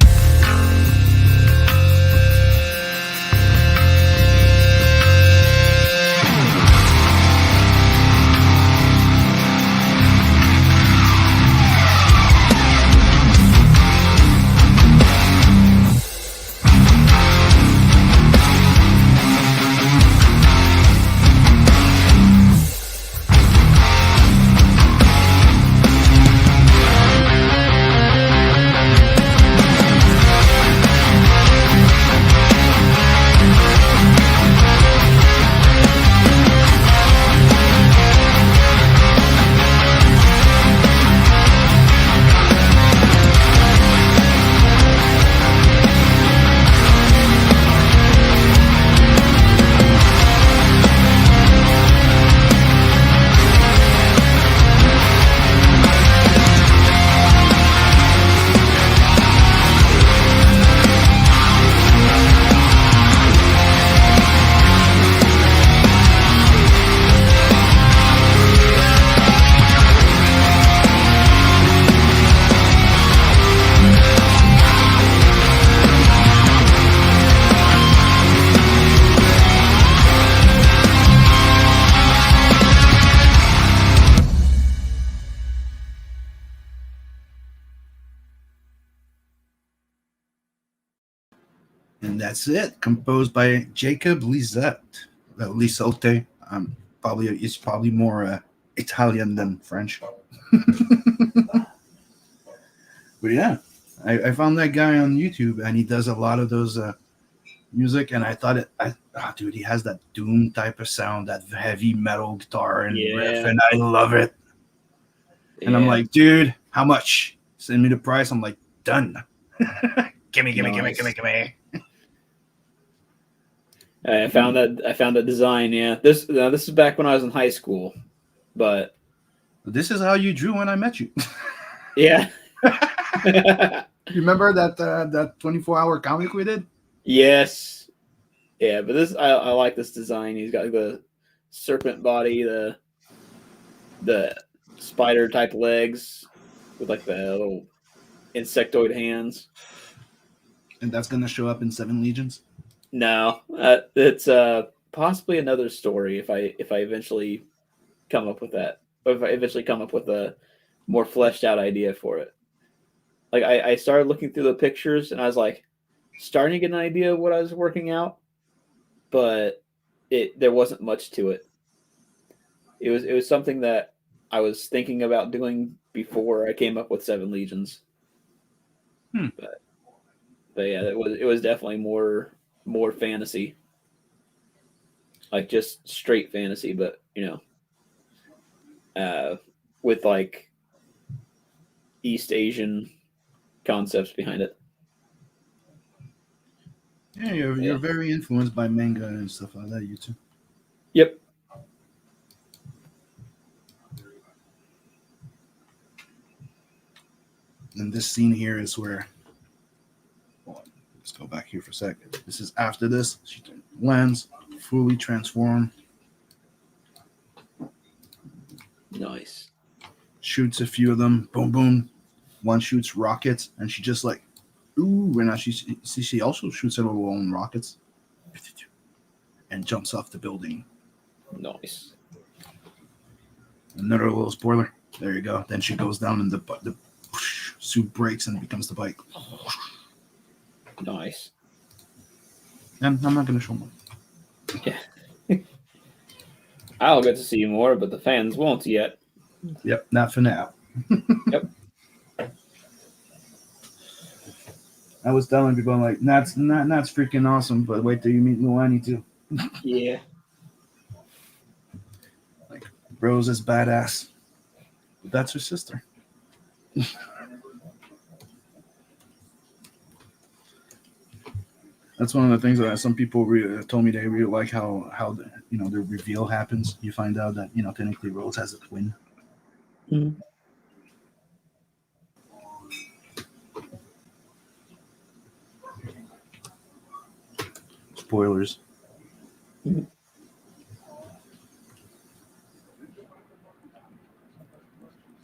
And that's it. Composed by Jacob Lisette. Lisotte. It's probably more Italian than French. But yeah, I found that guy on YouTube, and he does a lot of those music, and I thought dude, he has that doom type of sound, that heavy metal guitar and riff, and I love it. And I'm like, dude, how much? Send me the price. I'm like, done. gimme. I found that design. Yeah, this is back when I was in high school, but this is how you drew when I met you. yeah. You remember that 24-hour comic we did? Yes. Yeah, but this I like this design. He's got the serpent body, the spider type legs with like the little insectoid hands. And that's gonna show up in 7 Legions? No, it's possibly another story if I eventually come up with that. Or if I eventually come up with a more fleshed out idea for it. Like I started looking through the pictures and I was like starting to get an idea of what I was working out, but there wasn't much to it. It was something that I was thinking about doing before I came up with 7 Legions. But yeah, it was definitely more fantasy, like just straight fantasy, but with like East Asian concepts behind it. Yeah, you're very influenced by manga and stuff like that, you too. Yep. And this scene here is where, let's go back here for a second. This is after this. She lands, fully transformed. Nice. Shoots a few of them. Boom, boom. One shoots rockets, and she just like, ooh. And now she also shoots her own rockets, and jumps off the building. Nice. Another little spoiler. There you go. Then she goes down, and the suit breaks and becomes the bike. Nice. And I'm not going to show more. Yeah. I'll get to see more, but the fans won't yet. Yep, not for now. Yep. I was telling people, I'm like, that's freaking awesome, but wait till you meet Luani too. Yeah. Like, Rose is badass. But that's her sister. That's one of the things that some people told me they really like how the reveal happens. You find out that technically Rose has a twin. Mm-hmm. Spoilers. Mm-hmm.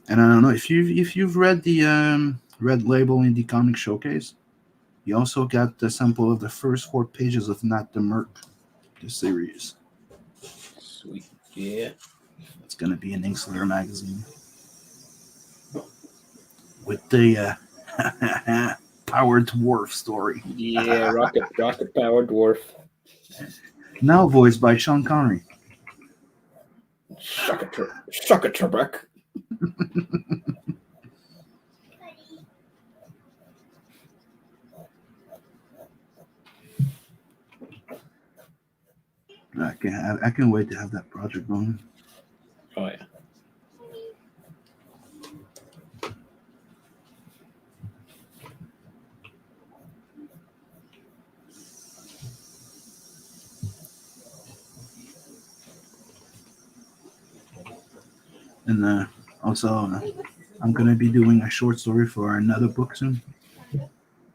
And I don't know if you've read the Red Label Indie Comic Showcase. You also got the sample of the first 4 pages of Not the Merc, the series. Sweet. Yeah. It's gonna be an Inkslayer magazine with the Power Dwarf story. Yeah, rocket powered dwarf. Now voiced by Sean Connery. Suck a Trebek. I can't wait to have that project going. Oh yeah. And also, I'm going to be doing a short story for another book soon.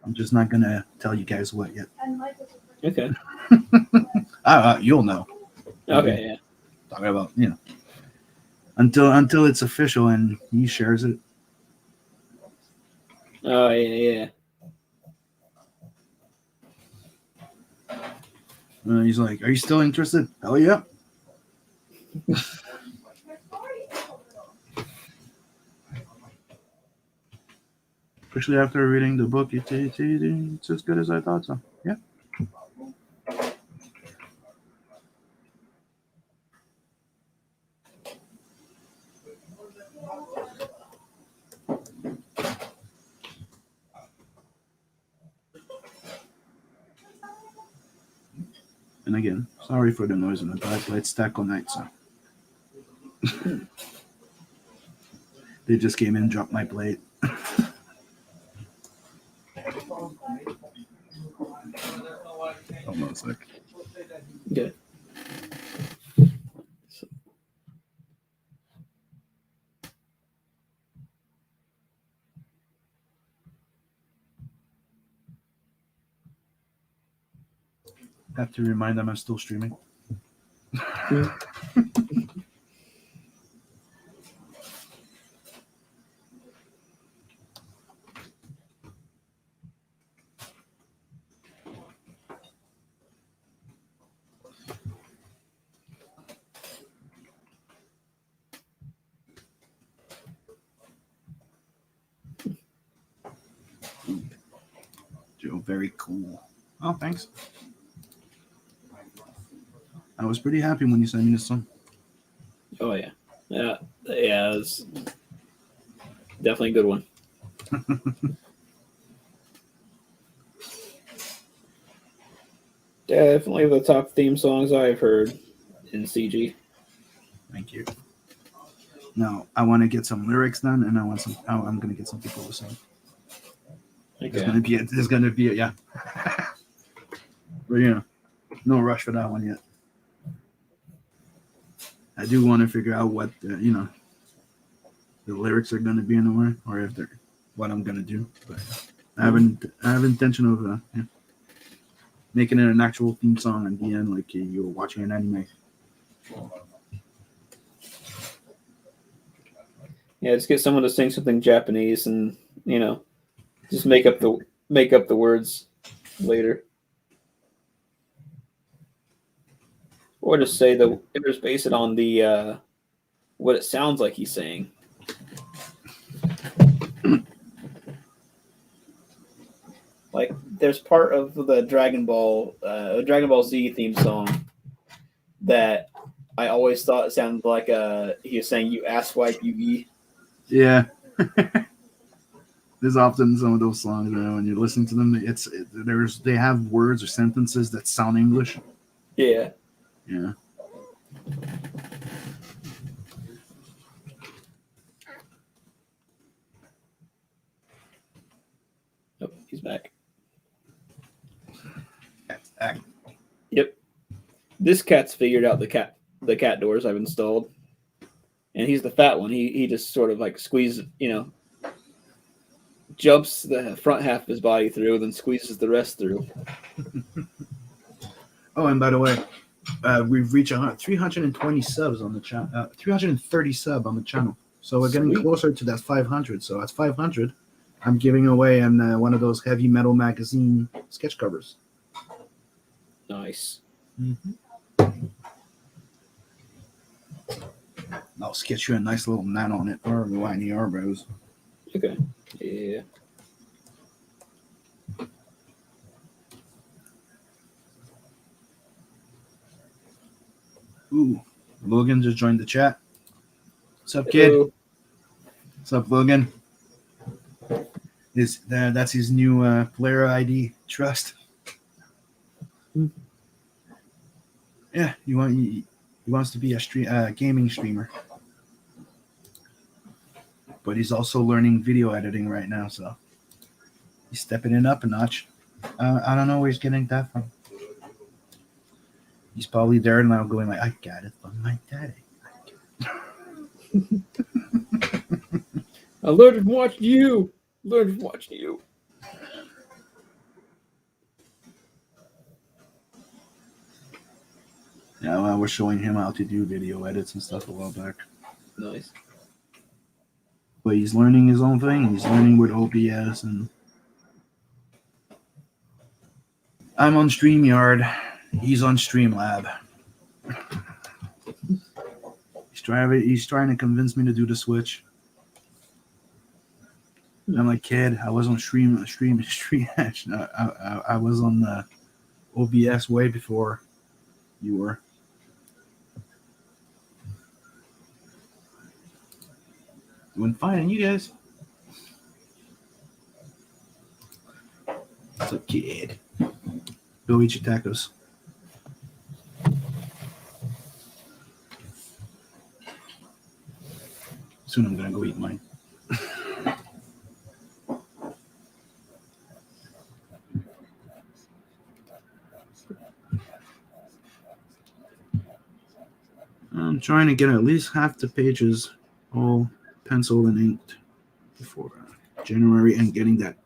I'm just not going to tell you guys what yet. Okay. You'll know. Okay, yeah. Talking about, until it's official and he shares it. Oh, yeah. He's like, are you still interested? Hell yeah. Especially after reading the book, it's as good as I thought so. Yeah. And again, sorry for the noise in the back, but it's taco night, so they just came in and dropped my plate. Hold on a sec. Good. Have to remind them I'm still streaming. Joe, very cool. Oh, thanks. I was pretty happy when you sent me this song. Oh yeah, yeah. It's definitely a good one. Definitely the top theme songs I've heard in CG. Thank you. Now I want to get some lyrics done, and I'm gonna get some people to sing. Okay. There's gonna be yeah. But no rush for that one yet. I do want to figure out what the lyrics are gonna be in the way, or if they're what I'm gonna do. But I have intention of making it an actual theme song at the end, like you're watching an anime. Yeah, just get someone to sing something Japanese, and just make up the words later, or just say just base it on the what it sounds like he's saying. Like, there's part of the Dragon Ball Z theme song that I always thought sounded like he was saying "you asswipe you e." Yeah. There's often some of those songs when you're listening to them, they have words or sentences that sound English. Yeah. Yeah. Oh, he's back. Yep. This cat's figured out the cat doors I've installed, and he's the fat one. He just sort of like squeezes, jumps the front half of his body through, then squeezes the rest through. Oh, and by the way, we've reached 320 subs on the channel, 330 sub on the channel. So we're getting closer to that 500. So at 500, I'm giving away one of those heavy metal magazine sketch covers. Nice. Mm-hmm. I'll sketch you a nice little man on it, or whiny eyebrows. Okay. Yeah. Ooh, Logan just joined the chat. What's up, kid? Hello. What's up, Logan? That's his new player ID. Trust. Yeah, he wants to be a gaming streamer, but he's also learning video editing right now, so he's stepping it up a notch. I don't know where he's getting that from. He's probably there now going like, I got it from my daddy. I learned from watching you. Yeah, well, I was showing him how to do video edits and stuff a while back. Nice. But he's learning his own thing. He's learning with OBS, and I'm on StreamYard. He's on Streamlab. He's trying to convince me to do the switch. And I'm like, kid, I was on stream. I was on the OBS way before you were. Doing fine, and you guys? What's up, kid? Go eat your tacos. Soon I'm gonna go eat mine. I'm trying to get at least half the pages all penciled and inked before January and getting that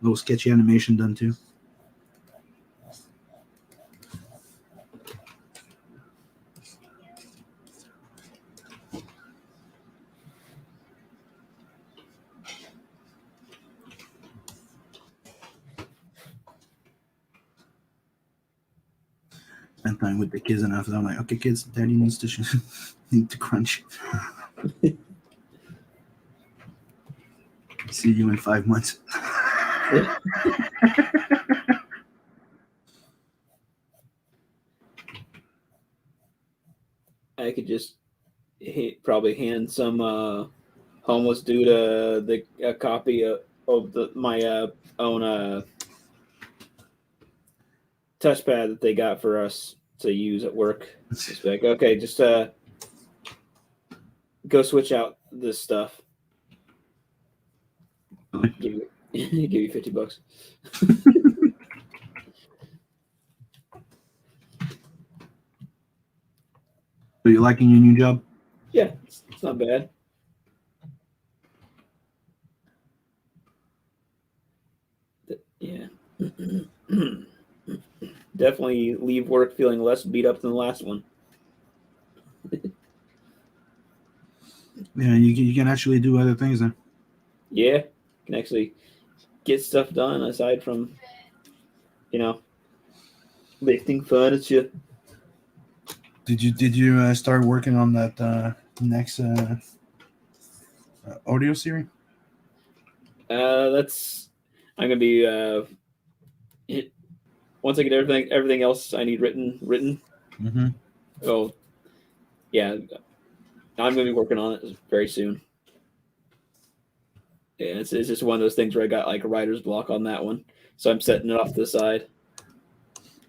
little sketchy animation done too. Spend time with the kids, and after that, I'm like, okay, kids, daddy needs to need to crunch. See you in 5 months. I could just probably hand some homeless dude a copy of my own touchpad that they got for us to use at work. Just like, okay, just go switch out this stuff. Give you $50. So you liking your new job? Yeah, it's not bad. Yeah. Definitely leave work feeling less beat up than the last one. Yeah, you can actually do other things then. Yeah, can actually get stuff done aside from, lifting furniture. Did you start working on that next audio series? I'm gonna be once I get everything else I need written. Mm-hmm. Oh, yeah, I'm gonna be working on it very soon. Yeah, it's just one of those things where I got like a writer's block on that one, so I'm setting it off to the side.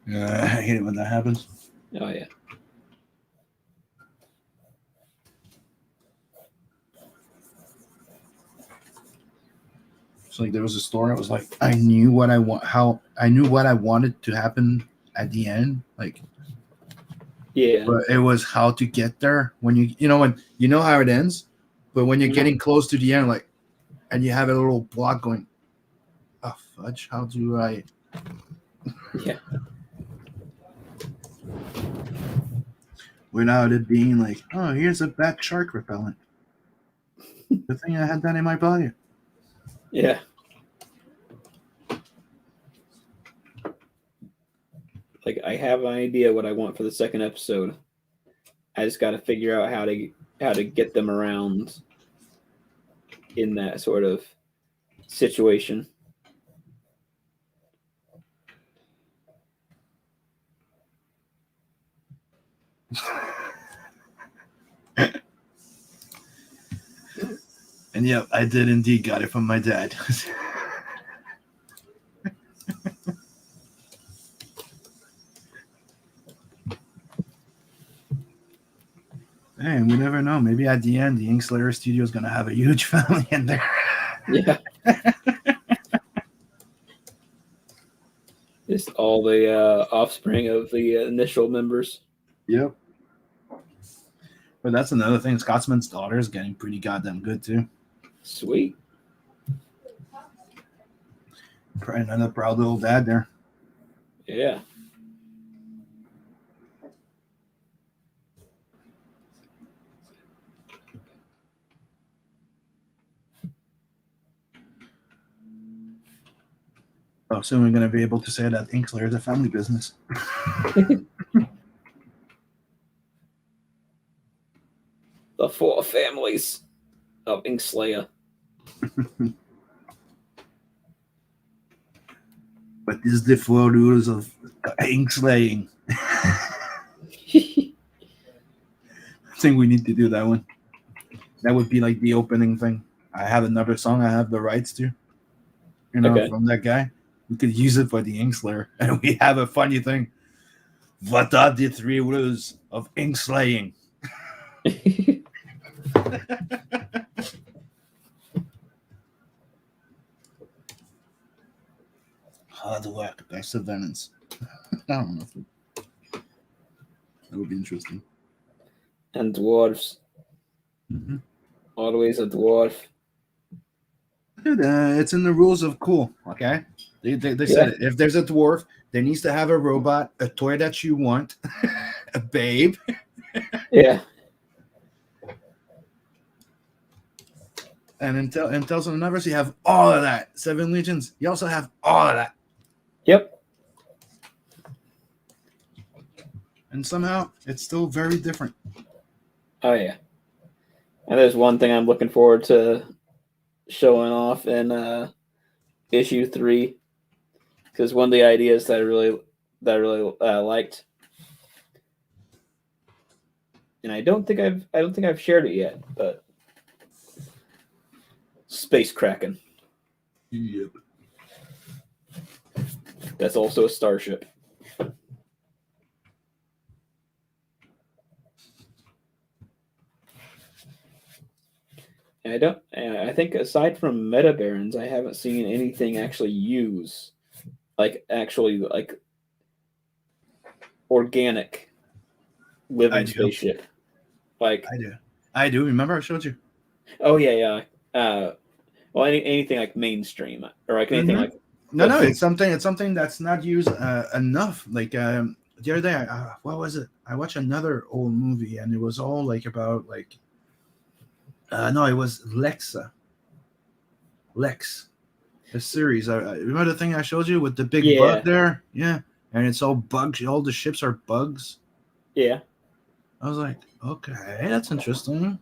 I hate it when that happens. Oh yeah. It's like there was a story. I was like, I knew what I wanted to happen at the end. Like, Yeah. but it was how to get there when when you know how it ends, but when you're getting close to the end, like, and you have a little block going, oh fudge, how do I? Yeah. Without it being like, oh, here's a bad shark repellent. The thing I had that in my pocket. Yeah. Like I have an idea what I want for the second episode. I just got to figure out how to get them around in that sort of situation. And yeah, I did indeed got it from my dad. Hey, we never know. Maybe at the end, the Inkslayer studio is going to have a huge family in there. Yeah. Just all the offspring of the initial members. Yep. But that's another thing. Scotsman's daughter is getting pretty goddamn good too. Sweet. Another proud little dad there. Yeah. Oh, soon we're going to be able to say that Inkslayer is a family business. The four families of Inkslayer. But this is the four rules of Inkslaying. I think we need to do that one. That would be like the opening thing. I have another song I have the rights to, Okay. from that guy. We could use it for the Inkslayer, and we have a funny thing. What are the 3 rules of ink slaying? Hard work, perseverance. I don't know. That would be interesting. And dwarves. Mm-hmm. Always a dwarf. Dude, it's in the rules of cool. Okay, they said it. If there's a dwarf, there needs to have a robot, a toy that you want, a babe. Yeah. And in Tales of the Universe, you have all of that. 7 Legions, you also have all of that. Yep. And somehow, it's still very different. Oh yeah. And there's one thing I'm looking forward to showing off in issue 3, because one of the ideas that I really liked, and I don't think I've shared it yet, but Space Kraken. Yep. That's also a starship. And I think aside from Meta Barons, I haven't seen anything actually use actually organic living spaceship. I do. Remember I showed you. Oh yeah. Well, anything like mainstream or like anything like. No, it's something that's not used enough. Like the other day, what was it? I watched another old movie, and it was all like about like. No, it was Lex, the series. I remember the thing I showed you with the big bug there. Yeah, and it's all bugs. All the ships are bugs. Yeah. I was like, okay, that's interesting.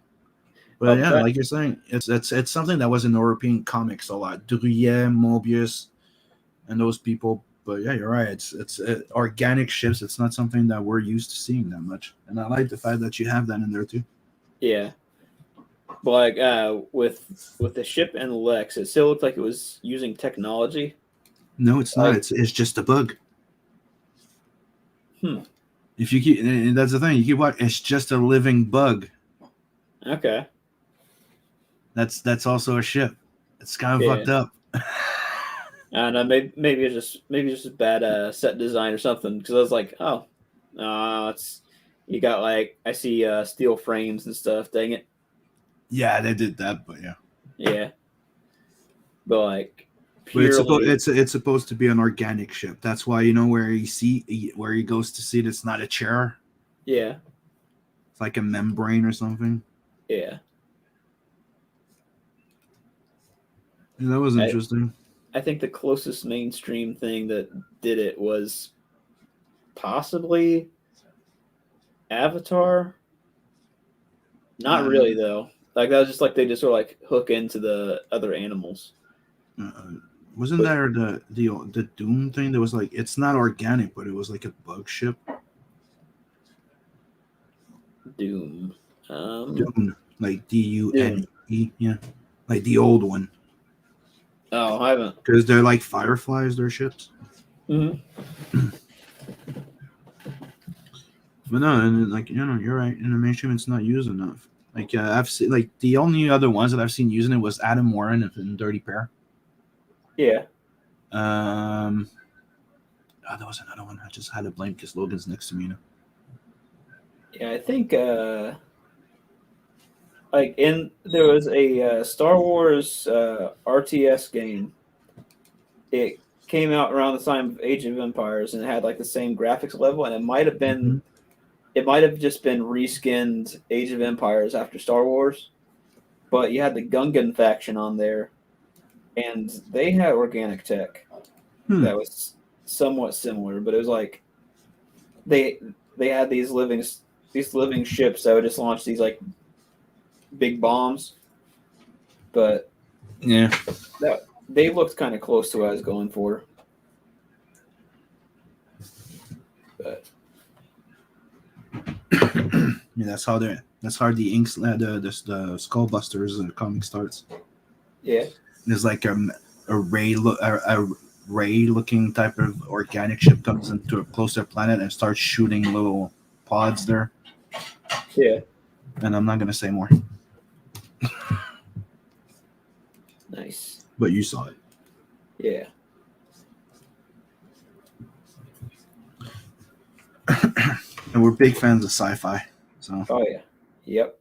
But like you're saying, it's something that was in European comics a lot. Druyet, Mobius, and those people. But yeah, you're right. It's organic ships. It's not something that we're used to seeing that much. And I like the fact that you have that in there too. Yeah. But like with the ship and Lex, it still looked like it was using technology. No, it's not. It's just a bug. If you keep, and that's the thing, you keep watching. It's just a living bug. Okay. That's also a ship. It's kind of fucked up. I don't know. Maybe it's just a bad set design or something. Because I was like, oh, it's you got like I see steel frames and stuff. Dang it. Yeah, they did that, but yeah. Yeah. But like, purely... it's supposed to be an organic ship. That's why where he goes to see it, it's not a chair. Yeah. It's like a membrane or something. Yeah. Yeah, that was interesting. I think the closest mainstream thing that did it was possibly Avatar. Not really though. Like that was just like they just sort of like hook into the other animals. Wasn't there the Doom thing that was like it's not organic, but it was like a bug ship? Doom. Dune, like Dune, yeah, like the old one. Oh, I haven't. Because they're like fireflies, their ships. Mm-hmm. But no, and like you're right. In the mainstream, it's not used enough. Like I've seen, like the only other ones that I've seen using it was Adam Warren in Dirty Pair. Yeah. Oh, there was another one. I just had to blame because Logan's next to me now. Yeah, I think there was a Star Wars RTS game. It came out around the time of Age of Empires, and it had like the same graphics level, and it might have been. It might have just been reskinned Age of Empires after Star Wars, but you had the Gungan faction on there, and they had organic tech that was somewhat similar, but it was like they had these living ships that would just launch these like big bombs, but yeah, they looked kind of close to what I was going for, but. mean, that's how the Inks the Skullbusters comic starts. Yeah. There's like a ray looking type of organic ship comes into a closer planet and starts shooting little pods there. Yeah. And I'm not gonna say more. Nice. But you saw it. Yeah. And we're big fans of sci-fi. So Oh yeah. Yep.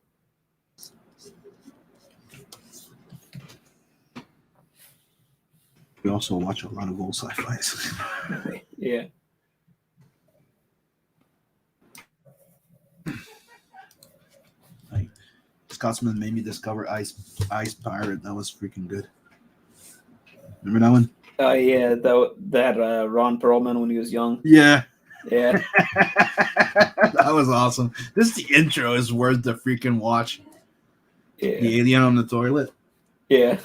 we also watch a lot of old sci-fis. Yeah. Like Scotsman made me discover Ice Pirate. That was freaking good. Remember that one? Yeah, that Ron Perlman when he was young. Yeah. Yeah. That was awesome. The intro is worth the freaking watch. Yeah. The alien on the toilet. Yeah.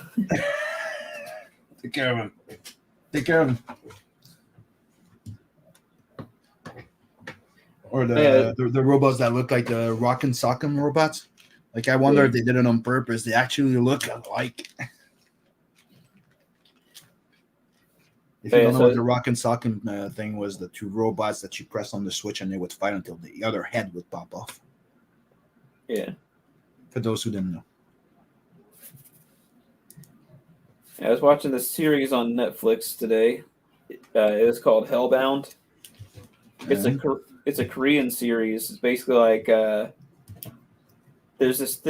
Take care of him. Take care of him. Or the robots that look like the Rock and Sock'em robots. Like, I wonder if they did it on purpose. They actually look alike. If you don't know what the Rock and Sock'em thing was, the two robots that you press on the switch and they would fight until the other head would pop off. Yeah. For those who didn't know. I was watching this series on Netflix today. It was called Hellbound. It's a Korean series. It's basically like there's this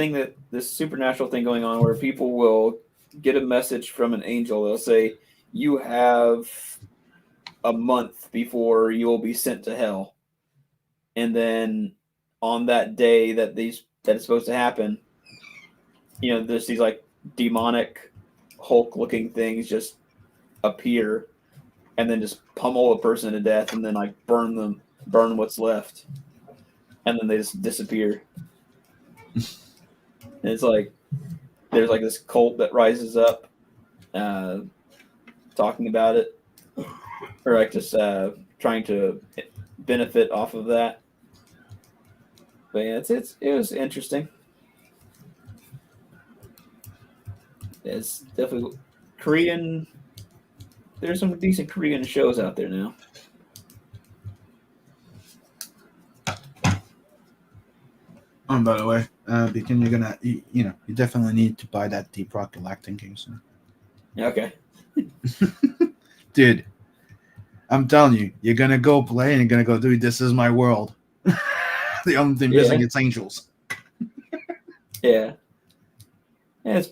supernatural thing going on where people will get a message from an angel. They'll say, "You have a month before you will be sent to hell," and then on that day that it's supposed to happen, there's these like demonic Hulk-looking things just appear, and then just pummel a person to death, and then like burn what's left, and then they just disappear. And it's like there's like this cult that rises up, talking about it, or like just trying to benefit off of that. But yeah, it was interesting. It's definitely Korean. There's some decent Korean shows out there now. By the way, because you're gonna, you definitely need to buy that Deep Rock Galactic game soon. Okay. Dude, I'm telling you, you're gonna go play and you're gonna go, dude, this is my world. The only thing missing is angels. Yeah. Yeah,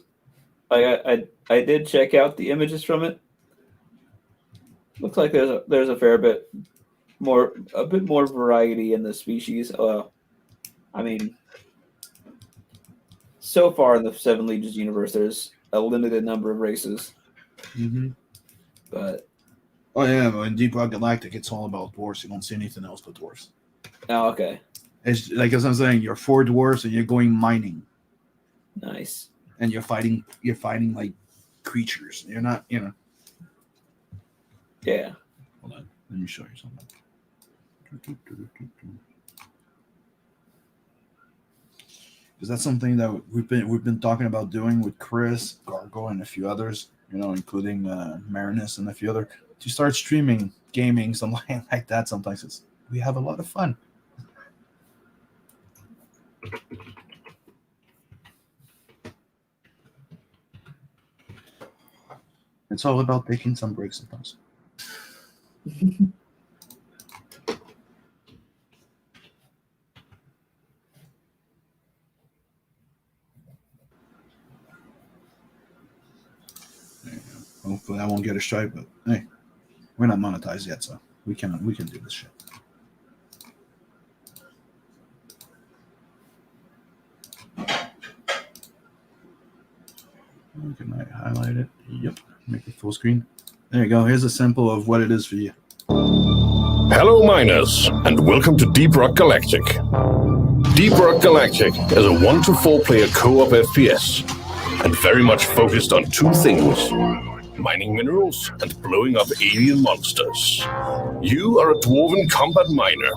I did check out the images from it. Looks like there's a fair bit more variety in the species. I mean, so far in the Seven Legions universe, there's a limited number of races. Mm-hmm. But but in Deep Rock Galactic, it's all about dwarves. You don't see anything else but dwarves. Oh, okay. It's like, as I'm saying, you're 4 dwarves and you're going mining. Nice. And you're fighting like creatures. You're not, Yeah. Hold on, let me show you something. Because that's something that we've been talking about doing with Chris, Gargo, and a few others. Including Marinus and a few other, to start streaming gaming, something like that. Sometimes we have a lot of fun. It's all about taking some breaks sometimes. Hopefully I won't get a strike, but hey, we're not monetized yet, so we can do this shit. Can I highlight it? Yep. Make it full screen. There you go. Here's a sample of what it is for you. Hello, miners, and welcome to Deep Rock Galactic. Deep Rock Galactic is a 1 to 4 player co-op FPS, and very much focused on 2 things: mining minerals and blowing up alien monsters. You are a dwarven combat miner,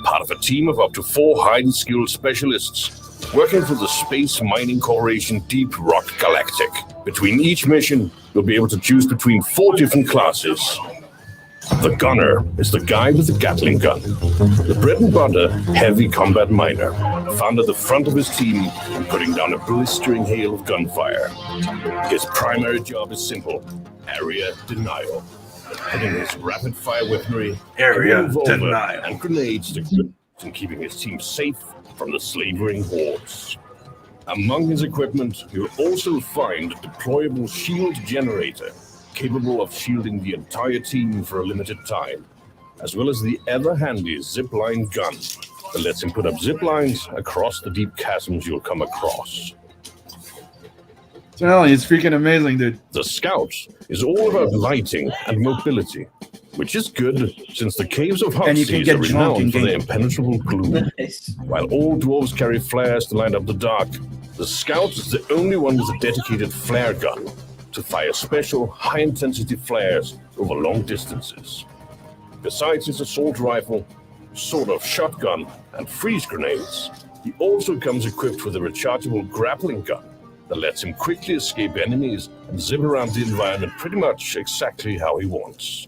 part of a team of up to 4 highly skilled specialists working for the Space Mining Corporation Deep Rock Galactic. Between each mission, you'll be able to choose between 4 different classes. The gunner is the guy with the Gatling gun, the bread and butter heavy combat miner, found at the front of his team and putting down a blistering hail of gunfire. His primary job is simple: area denial, putting his rapid-fire weaponry, Area revolver, denial. and grenades to good and keeping his team safe from the slavering hordes. Among his equipment, you'll also find a deployable shield generator, capable of shielding the entire team for a limited time, as well as the ever-handy zipline gun that lets him put up zip lines across the deep chasms you'll come across. Tell you, it's freaking amazing, dude. The Scout is all about lighting and mobility, which is good since the caves of And you can Huxley's get are drunk renowned for in their game. impenetrable gloom. Nice. While all dwarves carry flares to light up the dark, the Scout is the only one with a dedicated flare gun to fire special high-intensity flares over long distances. Besides his assault rifle, sawed-off shotgun, and freeze grenades, he also comes equipped with a rechargeable grappling gun that lets him quickly escape enemies and zip around the environment pretty much exactly how he wants.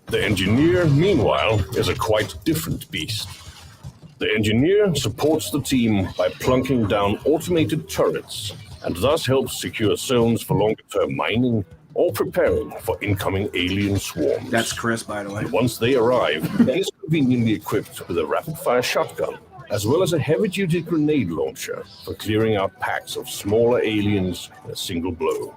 The Engineer, meanwhile, is a quite different beast. The Engineer supports the team by plunking down automated turrets and thus helps secure zones for longer-term mining or preparing for incoming alien swarms. That's Chris, by the way. And once they arrive, he is conveniently equipped with a rapid-fire shotgun, as well as a heavy-duty grenade launcher for clearing out packs of smaller aliens in a single blow.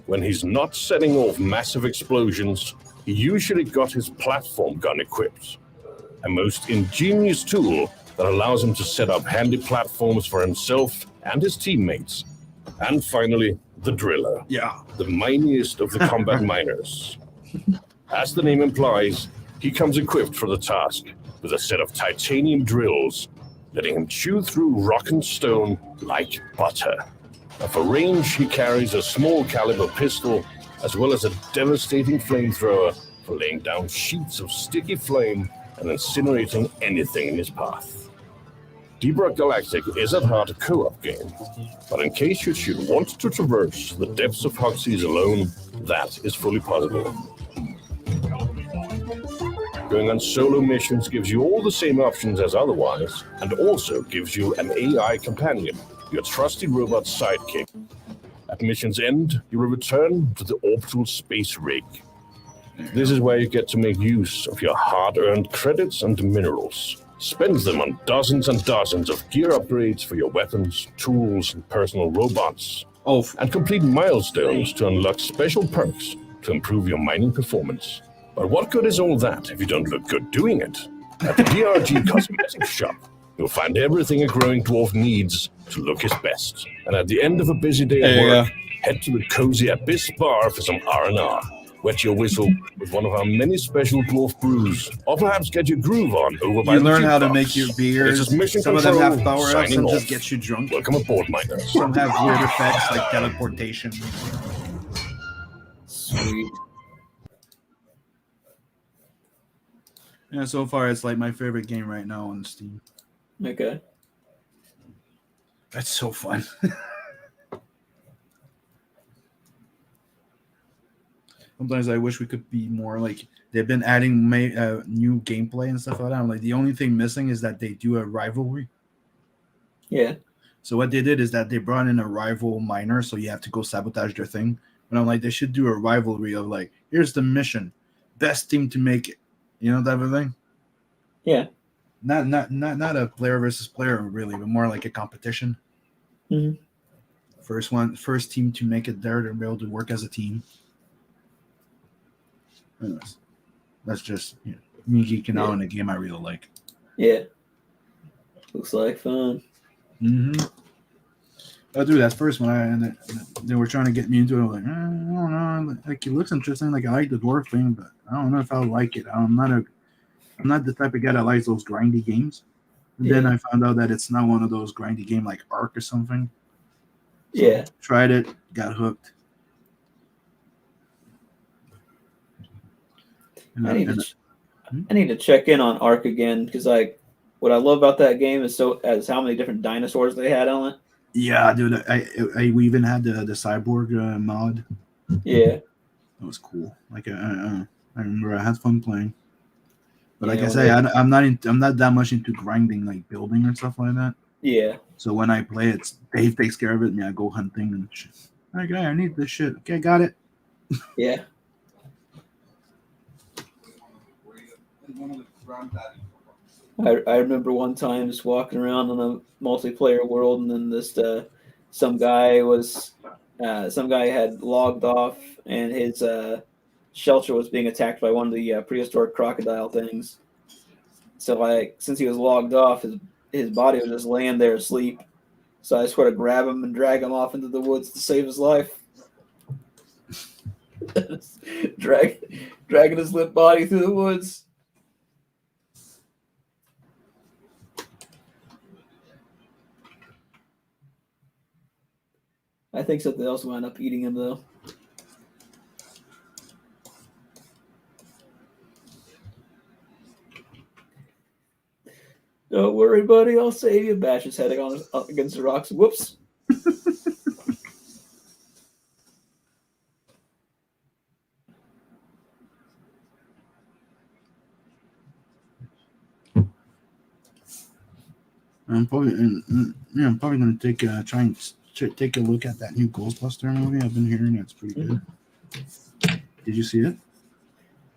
When he's not setting off massive explosions, he usually got his platform gun equipped, a most ingenious tool that allows him to set up handy platforms for himself and his teammates. And finally, the Driller, Yeah. the miniest of the combat miners. As the name implies, he comes equipped for the task with a set of titanium drills, letting him chew through rock and stone like butter. And for range, he carries a small caliber pistol, as well as a devastating flamethrower for laying down sheets of sticky flame and incinerating anything in his path. Deep Rock Galactic is at heart a co-op game, but in case you should want to traverse the depths of Huxley's alone, that is fully possible. Going on solo missions gives you all the same options as otherwise, and also gives you an AI companion, your trusty robot sidekick. At mission's end, you will return to the orbital space rig. This is where you get to make use of your hard-earned credits and minerals. Spend them on dozens and dozens of gear upgrades for your weapons, tools, and personal robots. Oh, And complete milestones to unlock special perks to improve your mining performance. But what good is all that if you don't look good doing it? At the DRG Cosmetics Shop, you'll find everything a growing dwarf needs to look his best. And at the end of a busy day There at you work, head to the cozy Abyss Bar for some R&R. Wet your whistle with one of our many special dwarf brews, or perhaps get your groove on over by you the learn how to jukebox. make your This beers. is Mission Some of them Control, have power-ups signing and off. just get you drunk. Welcome aboard, miners. Some have weird effects like teleportation. Sweet. Yeah, so far it's like my favorite game right now on Steam. Okay. That's so fun. Sometimes I wish we could be more like they've been adding new gameplay and stuff like that. I'm like the only thing missing is that they do a rivalry. Yeah. So what they did is that they brought in a rival miner, so you have to go sabotage their thing. But I'm like, they should do a rivalry of like, here's the mission, best team to make it, you know, type of thing. Yeah. Not a player versus player really, but more like a competition. Mhm. First team to make it there to be able to work as a team. Anyways, that's just me geeking out in a game I really like. Yeah. Looks like fun. Mm-hmm. Oh, dude, that first one, and they were trying to get me into it. I was like, I don't know. Like, it looks interesting. Like, I like the dwarf thing, but I don't know if I'll like it. I'm not the type of guy that likes those grindy games. And then I found out that it's not one of those grindy game like Ark or something. So Yeah. tried it, got hooked. I I need to check in on Ark again because what I love about that game is how many different dinosaurs they had on it. Yeah, dude. We even had the cyborg mod. Yeah, That was cool. Like I remember I had fun playing. But like Yeah, I when say, they- I'm not that much into grinding, like building and stuff like that. yeah, So when I play, it's Dave takes care of it, and I go hunting and shit. Okay, I need this shit. Okay, got it. yeah. I remember one time just walking around in a multiplayer world, and then some guy had logged off, and his shelter was being attacked by one of the prehistoric crocodile things. So since he was logged off, his body was just laying there asleep. So I sort of grab him and drag him off into the woods to save his life. Dragging his limp body through the woods. I think something else wound up eating him though. Don't worry, buddy. I'll save you. Bash his head up against the rocks. Whoops. I'm probably gonna try and take a look at that new Ghostbuster movie. I've been hearing it's pretty good. Did you see it?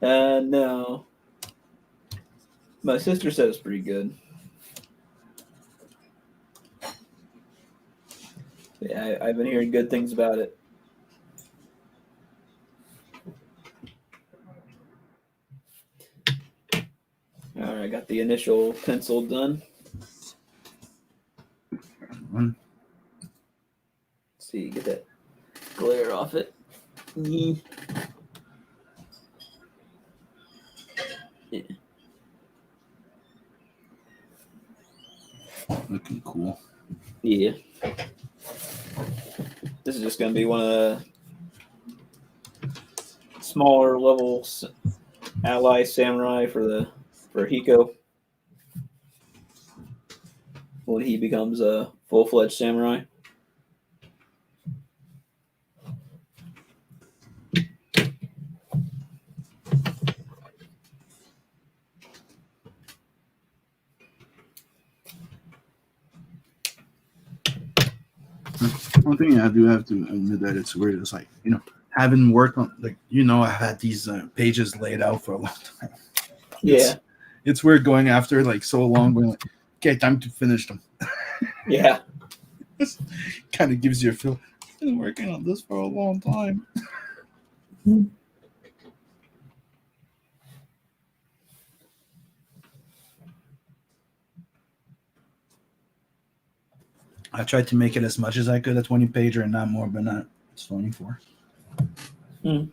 No. My sister said it's pretty good. Yeah, I've been hearing good things about it. All right, I got the initial pencil done. One. Let's see, get that glare off it. Yeah. Looking cool. Yeah. This is just going to be one of the smaller levels ally samurai for Hiko when he becomes a full-fledged samurai. One thing I do have to admit that it's weird. It's like, having worked on, like, I've had these pages laid out for a long time. Yeah. It's weird going after like so long, going like, okay, time to finish them. Yeah. Kind of gives you a feel. I've been working on this for a long time. I tried to make it as much as I could a 20 pager and not more, but not 24. Hmm.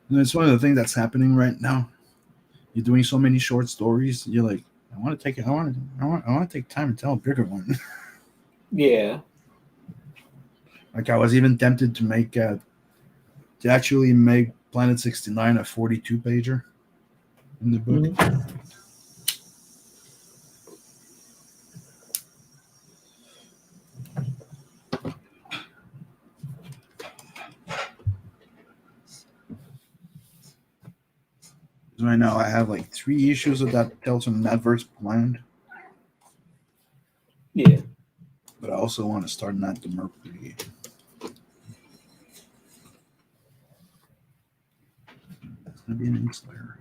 And it's one of the things that's happening right now. You're doing so many short stories. You're like, I want to take time to tell a bigger one. Yeah. Like I was even tempted to actually make Planet 69 a 42 pager in the book. Mm-hmm. Right now, I have like 3 issues of that Tales from Adverse planned. Yeah. But I also want to start Not the Mercury. It's gonna be an ink slayer.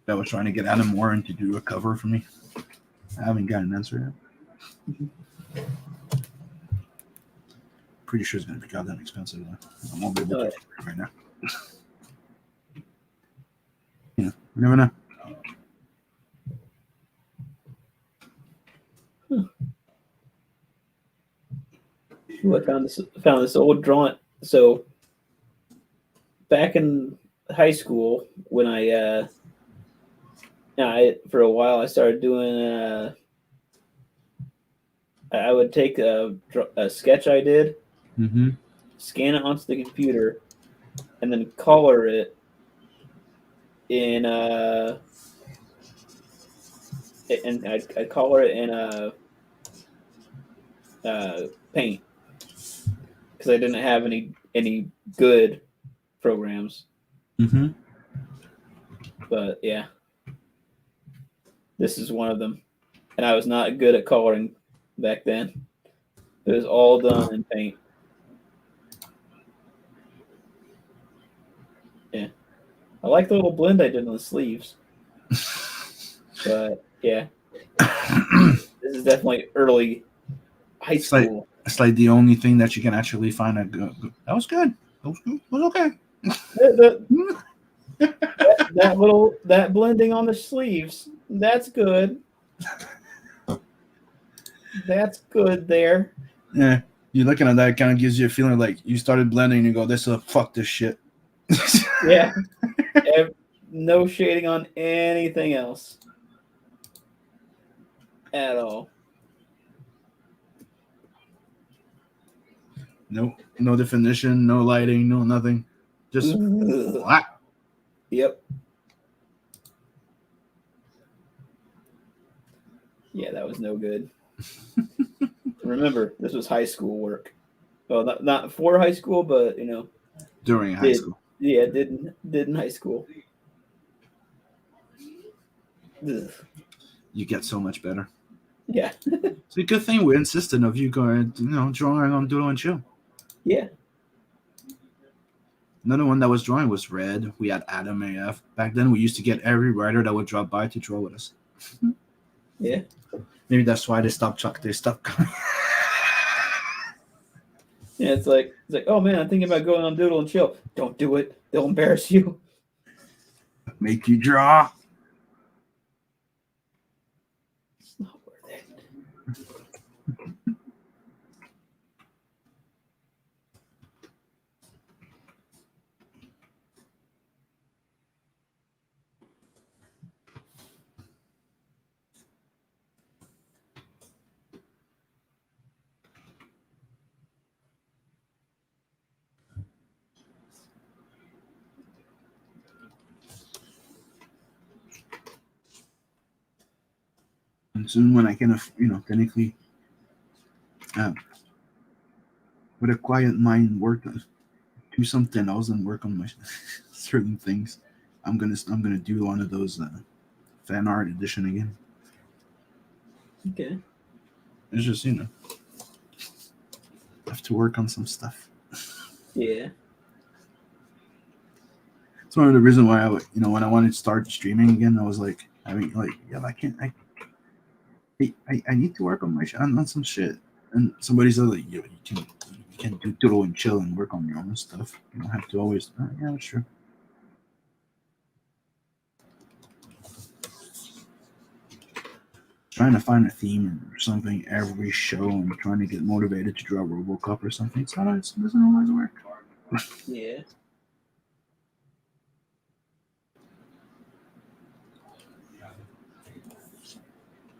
I was trying to get Adam Warren to do a cover for me. I haven't got an answer yet. Mm-hmm. Pretty sure it's going to be goddamn expensive. I won't be able to right now. You never know. Ooh, I found this old drawing. So back in high school when I for a while I started doing. I would take a sketch I did, Mm-hmm. scan it onto the computer, and then color it in and I'd color it in Paint because I didn't have any good programs. Mm-hmm. But yeah, this is one of them, and I was not good at coloring back then. It was all done in Paint. Yeah, I like the little blend I did on the sleeves. But yeah, this is definitely early high school. It's like the only thing that you can actually find that was good. That was good. It was okay. That blending on the sleeves, that's good. That's good there. Yeah, you're looking at that, it kind of gives you a feeling like you started blending and you go, "This is fuck this shit." Yeah. No shading on anything else at all. No definition, no lighting, no nothing. Just black. Yep. Yeah, that was no good. Remember, this was high school work. Well, not for high school, but During high school. Yeah, did in high school. Ugh. You get so much better. Yeah. It's a good thing we're insistent of you going, drawing on Doodle and Chill. Yeah. Another one that was drawing was Red. We had Adam AF. Back then, we used to get every writer that would drop by to draw with us. Yeah. Maybe that's why they stopped coming. Yeah, it's like, oh man, I'm thinking about going on Doodle and Chill. Don't do it. They'll embarrass you. Make you draw. It's not worth it. And soon, when I can, technically, with a quiet mind, do something else and work on my certain things. I'm gonna do one of those fan art edition again. Okay. It's just I have to work on some stuff. Yeah. It's one of the reasons why when I wanted to start streaming again, I was like, I need to work on on some shit. And somebody said like, you can do Doodle and Chill and work on your own stuff. You don't have to always. Yeah, that's true. Trying to find a theme or something every show and trying to get motivated to draw RoboCop or something. It doesn't always work. Yeah.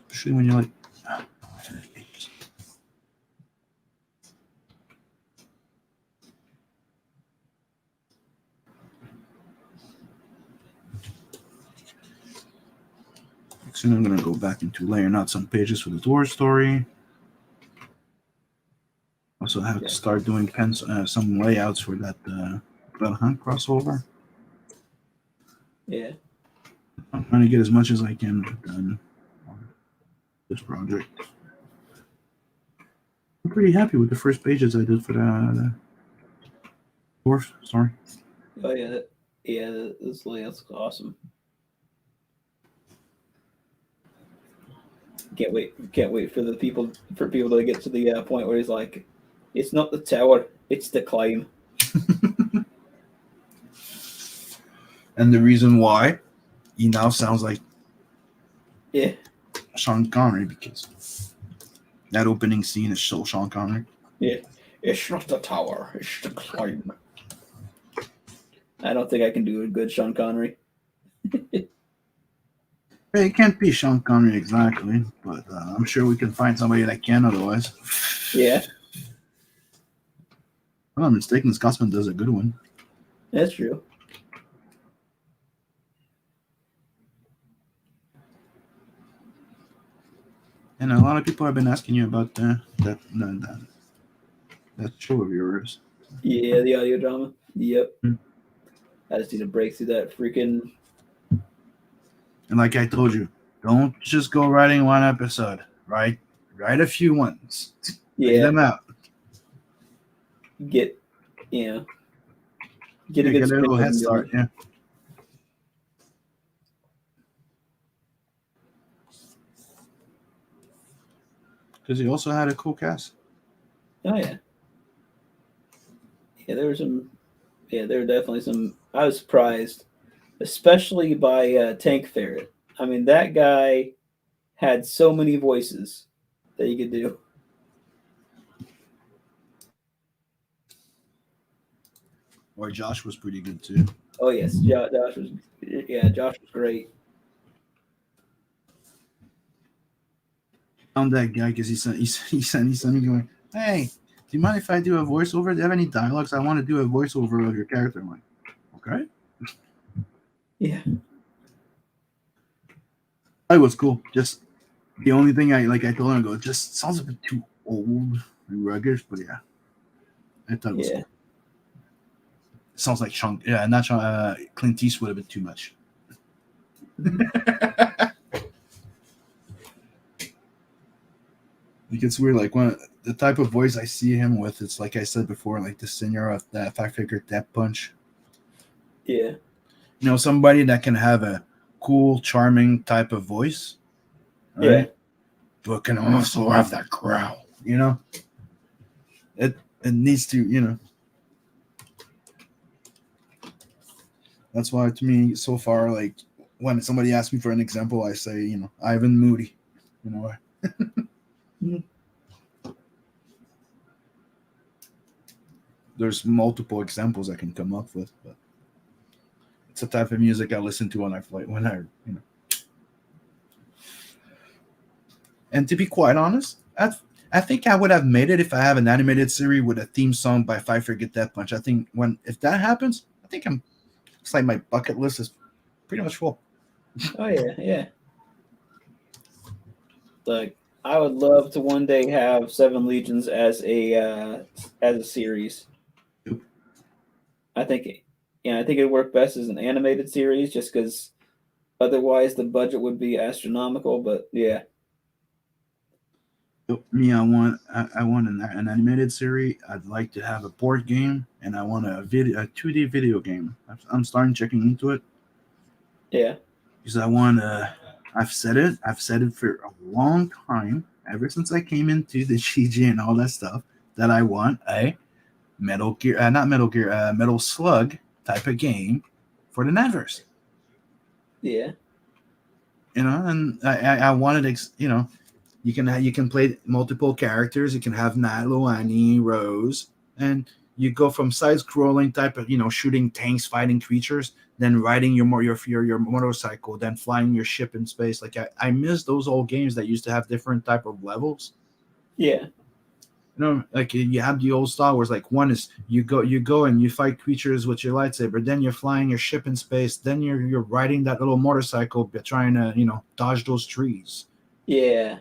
Especially when you're like, soon I'm gonna go back into laying out some pages for the Door story. Also have to start doing some layouts for that Blood Hunt crossover. Yeah. I'm trying to get as much as I can done on this project. I'm pretty happy with the first pages I did for the Dwarf story. Oh yeah. Yeah, this layout's awesome. Can't wait for people to get to the point where he's like, it's not the tower, it's the climb. And the reason why he now sounds like Sean Connery, because that opening scene is so Sean Connery. Yeah. It's not the tower, it's the climb. I don't think I can do a good Sean Connery. It can't be Sean Connery exactly, but I'm sure we can find somebody that can otherwise. Yeah, If I'm not mistaken, Scotsman does a good one. that's true. And a lot of people have been asking you about that show of yours. Yeah, the audio drama. Yep. Hmm. I just need to break through that freaking. And like I told you, don't just go writing one episode. Write a few ones. Lay Yeah, them out. get you know get a Yeah, good get a little script head start. going. Yeah. Because he also had a cool cast. Oh yeah, yeah. There were some. Yeah, there were definitely some. I was surprised, especially by Tank Ferret. I mean, that guy had so many voices that he could do. Or Josh was pretty good too. Oh yes, Josh was. Yeah, Josh was great. Found that guy because he sent me going, hey, do you mind if I do a voiceover? Do you have any dialogues? I want to do a voiceover of your character. I'm like, okay. Yeah, It was cool. Just the only thing I told him, I go, it just sounds a bit too old and rugged, but yeah. I thought it was yeah, cool. It sounds like not Sean, Clint Eastwood a bit too much. Like it's weird, like the type of voice I see him with, it's like I said before, like the singer of that Five Finger Death Punch. yeah, You know, somebody that can have a cool, charming type of voice, right? yeah. But can also have that growl. You know, it needs to. You know, that's why to me so far, like when somebody asks me for an example, I say, you know, Ivan Moody. You know why? There's multiple examples I can come up with, but it's the type of music I listen to when I you know. And to be quite honest, I think I would have made it if I have an animated series with a theme song by Five Forget That Punch. I think if that happens, I think it's like my bucket list is pretty much full. Oh yeah, yeah. Like I would love to one day have Seven Legions as a series. Yep. I think, I think it'd work best as an animated series, just because otherwise the budget would be astronomical. But yeah, Me, I want an animated series. I'd like to have a board game, and I want a 2D video game. I'm starting checking into it yeah, because I want to. I've said it for a long time, ever since I came into the GG and all that stuff, that I want a Metal Gear, not Metal Gear, Metal Slug type of game for the Netverse. yeah, You know, and I wanted, you know, you can play multiple characters. You can have Nilo, Annie, Rose, and you go from side-scrolling type of, you know, shooting tanks, fighting creatures, then riding your motorcycle, then flying your ship in space. Like I miss those old games that used to have different type of levels. yeah, You know, like you have the old Star Wars. Like one is you go and you fight creatures with your lightsaber. Then you're flying your ship in space. Then you're riding that little motorcycle, trying to, you know, dodge those trees. yeah.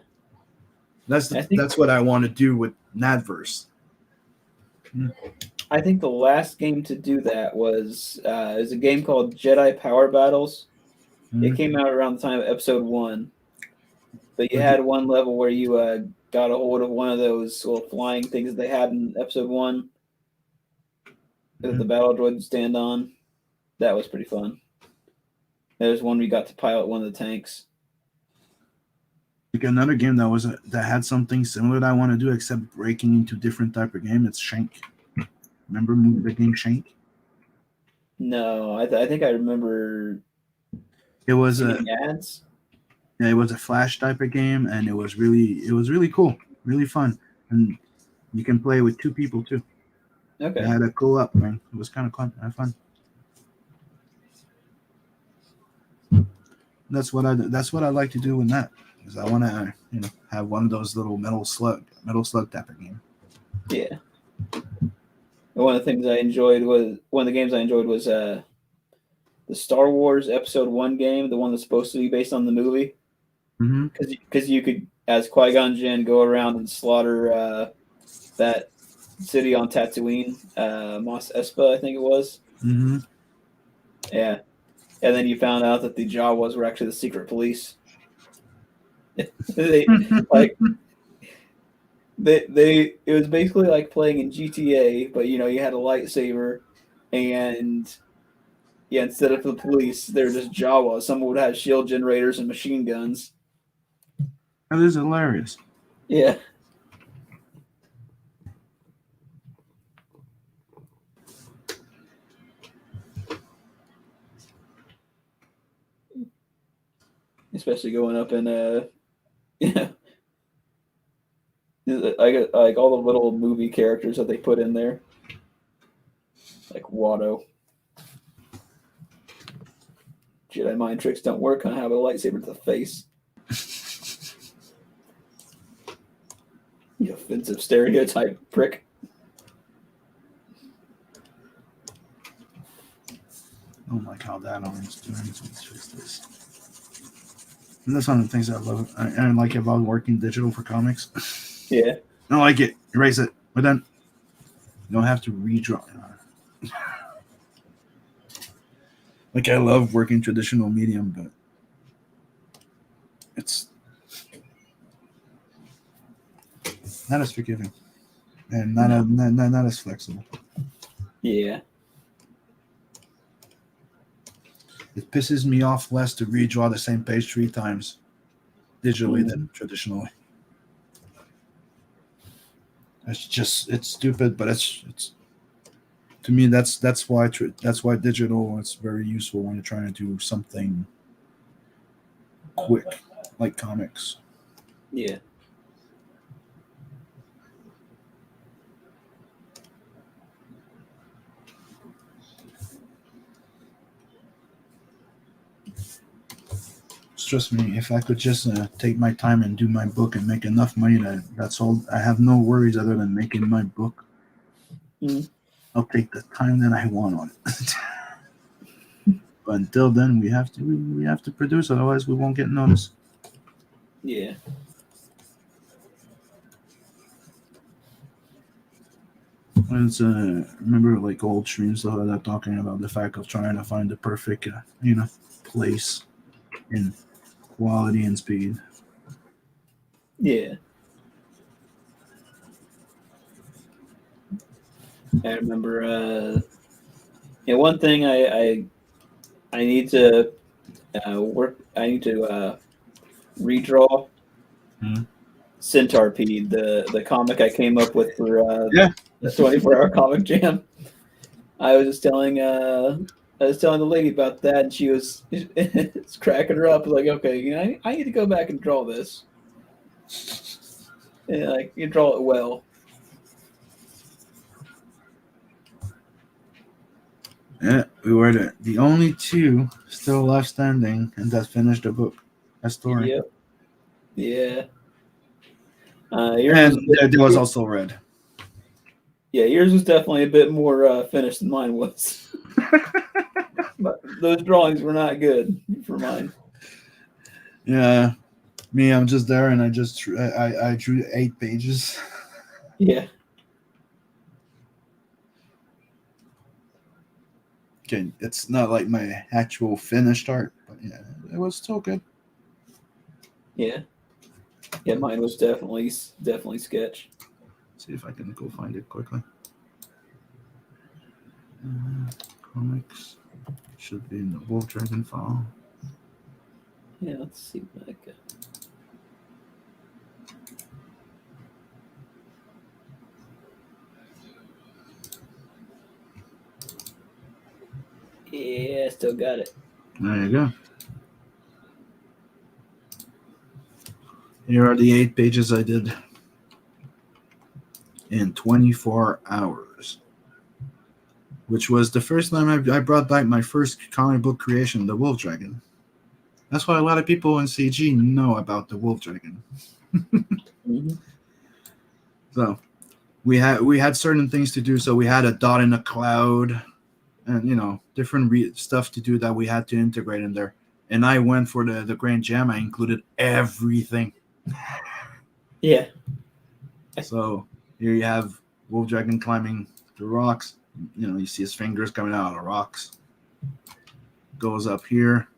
That's what I want to do with Nadverse. I think the last game to do that was a game called Jedi Power Battles. It came out around the time of Episode 1. But you had one level where you got a hold of one of those little flying things that they had in Episode 1 that the battle droid would stand on. That was pretty fun. There's one we got to pilot one of the tanks. Like another game that had something similar that I want to do, except breaking into different type of game. It's Shank. Remember the game Shank? No, I think I remember. It was ads. Yeah, it was a Flash type of game, and it was really cool, really fun, and you can play with two people too. Okay. It had a co-op, man. It was kind of fun. That's what I do. That's what I like to do with that. Because I want to, have one of those little metal slug tapper game. Yeah. One of the games I enjoyed was the Star Wars Episode 1 game, the one that's supposed to be based on the movie. Mm-hmm. Because you could, as Qui-Gon Jinn, go around and slaughter that city on Tatooine, Mos Espa, I think it was. Mm-hmm. Yeah. And then you found out that the Jawas were actually the secret police. It was basically like playing in GTA, but you had a lightsaber, and instead of the police, they're just Jawas. Someone would have shield generators and machine guns. That is hilarious. Yeah. Especially going up in like all the little movie characters that they put in there, like Watto. Jedi mind tricks don't work. I have a lightsaber to the face. You offensive stereotype prick. Oh my god, that orange doing this. And that's one of the things I love. I like about working digital for comics. Yeah. I like it. Erase it. We're done. You don't have to redraw. Like, I love working traditional medium, but it's not as forgiving and not as flexible. Yeah. It pisses me off less to redraw the same page 3 times digitally than traditionally. It's stupid, but it's to me that's why digital is very useful when you're trying to do something quick like comics. Yeah. Trust me, if I could just take my time and do my book and make enough money, that's all. I have no worries other than making my book. I'll take the time that I want on it. But until then, we have to produce, otherwise we won't get noticed. Yeah. Remember, like old streams that are talking about the fact of trying to find the perfect, place in quality and speed. Yeah. I remember. One thing I need to work. I need to redraw Centipede, the comic I came up with for the 24-hour comic jam. I was telling the lady about that, and she was it's cracking her up. Like, okay, I need to go back and draw this. And like, you draw it well. Yeah, we were the only 2 still left standing, and that finished the book. That story. Yep. Yeah. And there was also Red. Yeah, yours was definitely a bit more finished than mine was. But those drawings were not good for mine. Yeah, me, I'm just there, and I drew 8 pages. Yeah. Okay, it's not like my actual finished art, but yeah, it was still good. Yeah. Yeah, mine was definitely sketch. See if I can go find it quickly. Comics should be in the Wolf Dragon file. Yeah, let's see what I got. Yeah, still got it. There you go. Here are the 8 pages I did in 24 hours, which was the first time I brought back my first comic book creation, the Wolf Dragon. That's why a lot of people in CG know about the wolf dragon. Mm-hmm. So we had certain things to do. So we had a dot in a cloud, and different stuff to do that we had to integrate in there. And I went for the Grand Jam. I included everything. Yeah. So here you have wolf dragon climbing the rocks. You see his fingers coming out of the rocks. Goes up here.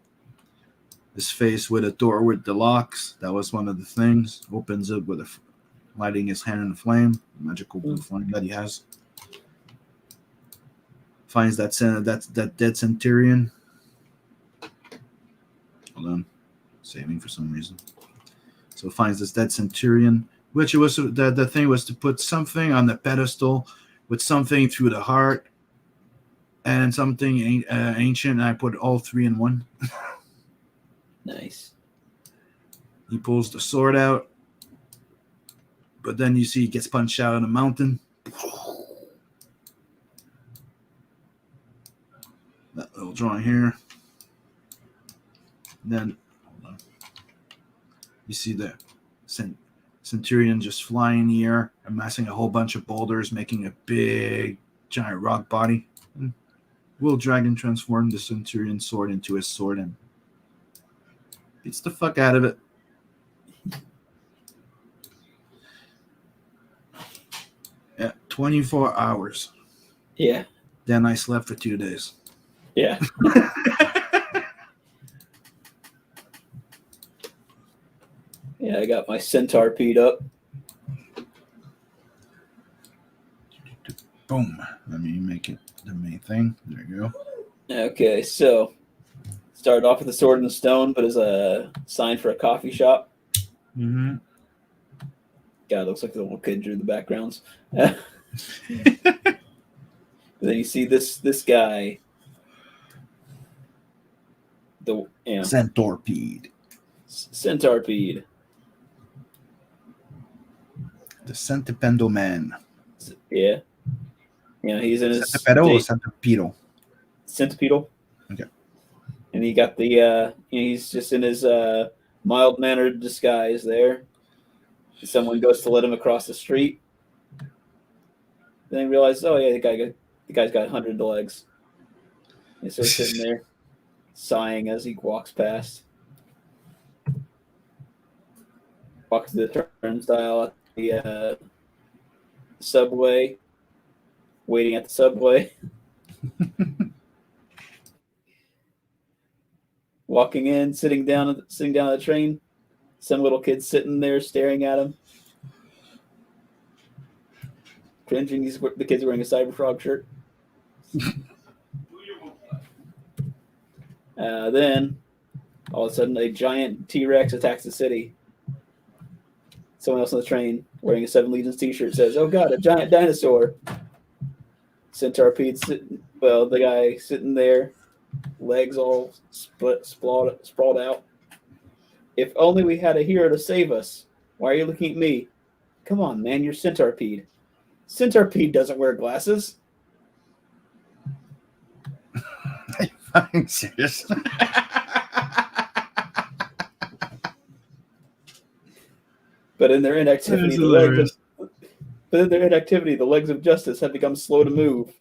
His face with a door with the locks. That was one of the things. Opens it with lighting his hand in the flame. Magical blue flame that he has. Finds that dead centurion. Hold on. Saving for some reason. So finds this dead centurion. Which it was the thing was to put something on the pedestal with something through the heart and something ancient. And I put all three in one. Nice. He pulls the sword out, but then you see he gets punched out of the mountain. That little drawing here. Then hold on. You see the centurion just flying in the air, amassing a whole bunch of boulders, making a big giant rock body. And Will Dragon transform the centurion sword into his sword and beats the fuck out of it. Yeah, 24 hours. Yeah. Then I slept for 2 days. Yeah. Yeah, I got my centipede up. Boom. Let me make it the main thing. There you go. Okay, so started off with a sword and a stone, but as a sign for a coffee shop. Mm-hmm. God, looks like the little kid drew the backgrounds. Then you see this guy. Centipede. Centipede. The Centipendal Man. Yeah. He's in his Centipedal or Centipedal? Centipedal. Okay. And he got the he's just in his mild-mannered disguise there. Someone goes to let him across the street. Then he realizes, oh yeah, the guy's got 100 legs. And so he's sitting there, sighing as he walks past. Walks to the turnstile at the subway, waiting at the subway. Walking in, sitting down on the train. Some little kid sitting there staring at him. Cringing. The kid's wearing a Cyber Frog shirt. Then, all of a sudden, a giant T-Rex attacks the city. Someone else on the train, wearing a Seven Legions t-shirt, says, "Oh God, a giant dinosaur!" Centipede the guy sitting there, legs all sprawled out. If only we had a hero to save us. Why are you looking at me? Come on, man, you're Centipede. Centipede doesn't wear glasses. Are you fucking serious? But in their inactivity, the legs of justice have become slow to move.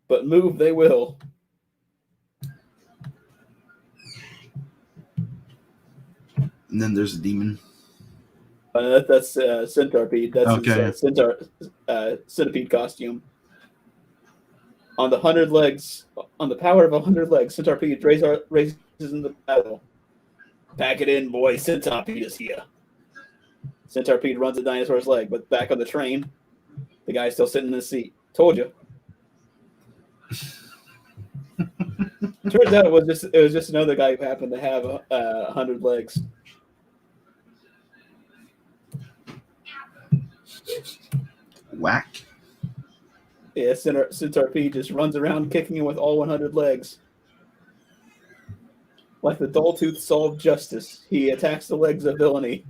But move they will. And then there's a demon. That's Centipede. That's okay. His Centipede costume. On the power of 100 legs, Centipede raises in the battle. Pack it in, boy. Centipede is here. Centipede runs a dinosaur's leg, but back on the train, the guy's still sitting in his seat. Told you. Turns out it was just another guy who happened to have 100 legs. Whack. Yeah, Centipede just runs around kicking him with all 100 legs. Like the dull-toothed saw of justice, he attacks the legs of villainy.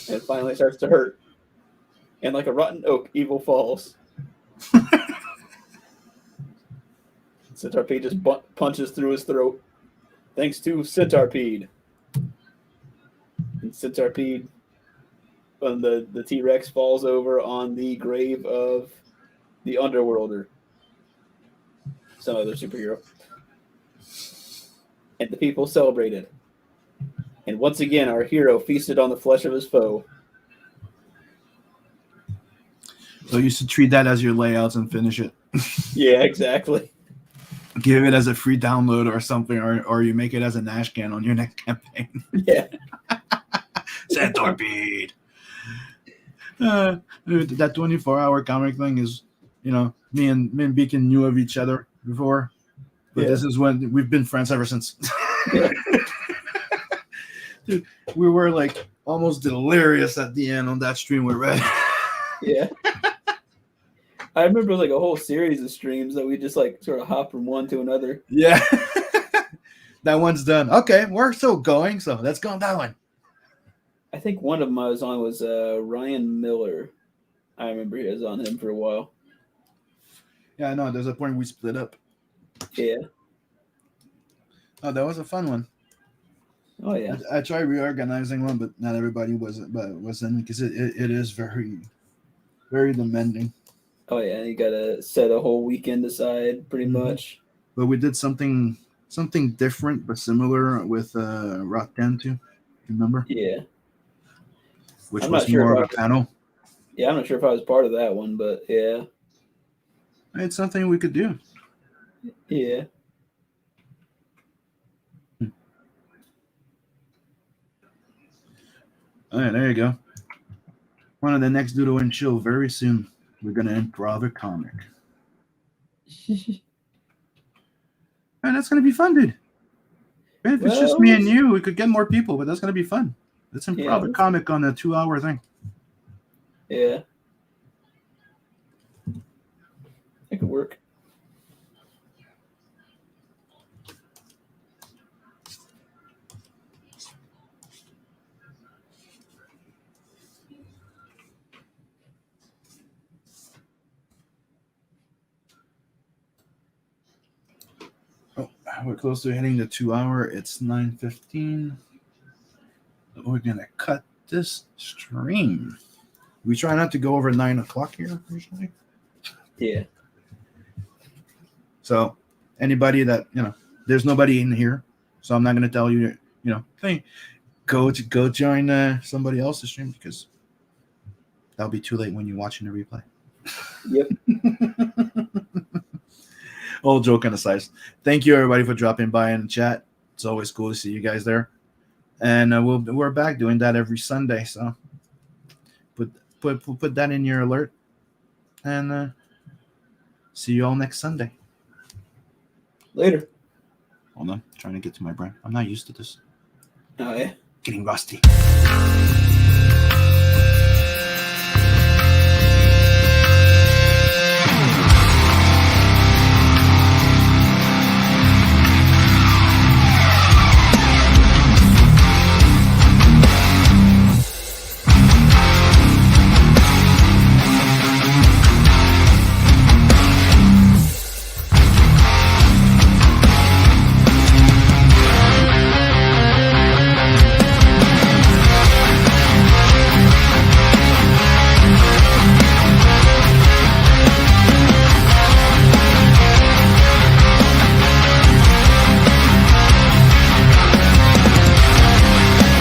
And finally starts to hurt. And like a rotten oak, evil falls. Centipede just punches through his throat. Thanks to Centipede. And Centipede, when the T-Rex falls over on the grave of the Underworlder, some other superhero. And the people celebrated. And once again, our hero feasted on the flesh of his foe. So you should treat that as your layouts and finish it. Yeah, exactly. Give it as a free download or something, or you make it as a Nash can on your next campaign. Yeah. Centipede. Dude, that 24-hour comic thing is, me and Beacon knew of each other before, but This is when we've been friends ever since. Yeah. Dude, we were like almost delirious at the end on that stream we read. Yeah. I remember like a whole series of streams that we just like sort of hop from one to another. Yeah. That one's done. Okay, we're still going, so let's go on that one. I think one of them I was on was Ryan Miller. I remember he was on him for a while. Yeah, I know. There's a point we split up. Yeah. Oh, that was a fun one. Oh yeah. I tried reorganizing one, but not everybody was in because it is very, very demanding. Oh yeah, you gotta set a whole weekend aside, pretty much. But we did something different but similar with Rock 10 too. Remember? Yeah. Which I'm was not sure more if of a panel. Yeah, I'm not sure if I was part of that one, but yeah. It's something we could do. Yeah. All right, there you go. One of the next Doodle and Chill very soon. We're gonna improv a comic. And that's gonna be fun, dude. If it's just me and you, we could get more people, but that's gonna be fun. Let's improv a comic on a 2-hour thing. Yeah. It could work. Oh, we're close to hitting the 2-hour. It's 9:15. We're gonna cut this stream. We try not to go over 9 o'clock here usually. Yeah. So anybody that there's nobody in here, so I'm not gonna tell you hey, go join somebody else's stream because that'll be too late when you're watching the replay. Yep. All joking aside, thank you everybody for dropping by in the chat. It's always cool to see you guys there, and we're back doing that every Sunday. So put that in your alert, and see you all next Sunday. Later. Hold on, trying to get to my brain. I'm not used to this. Oh yeah. Getting rusty.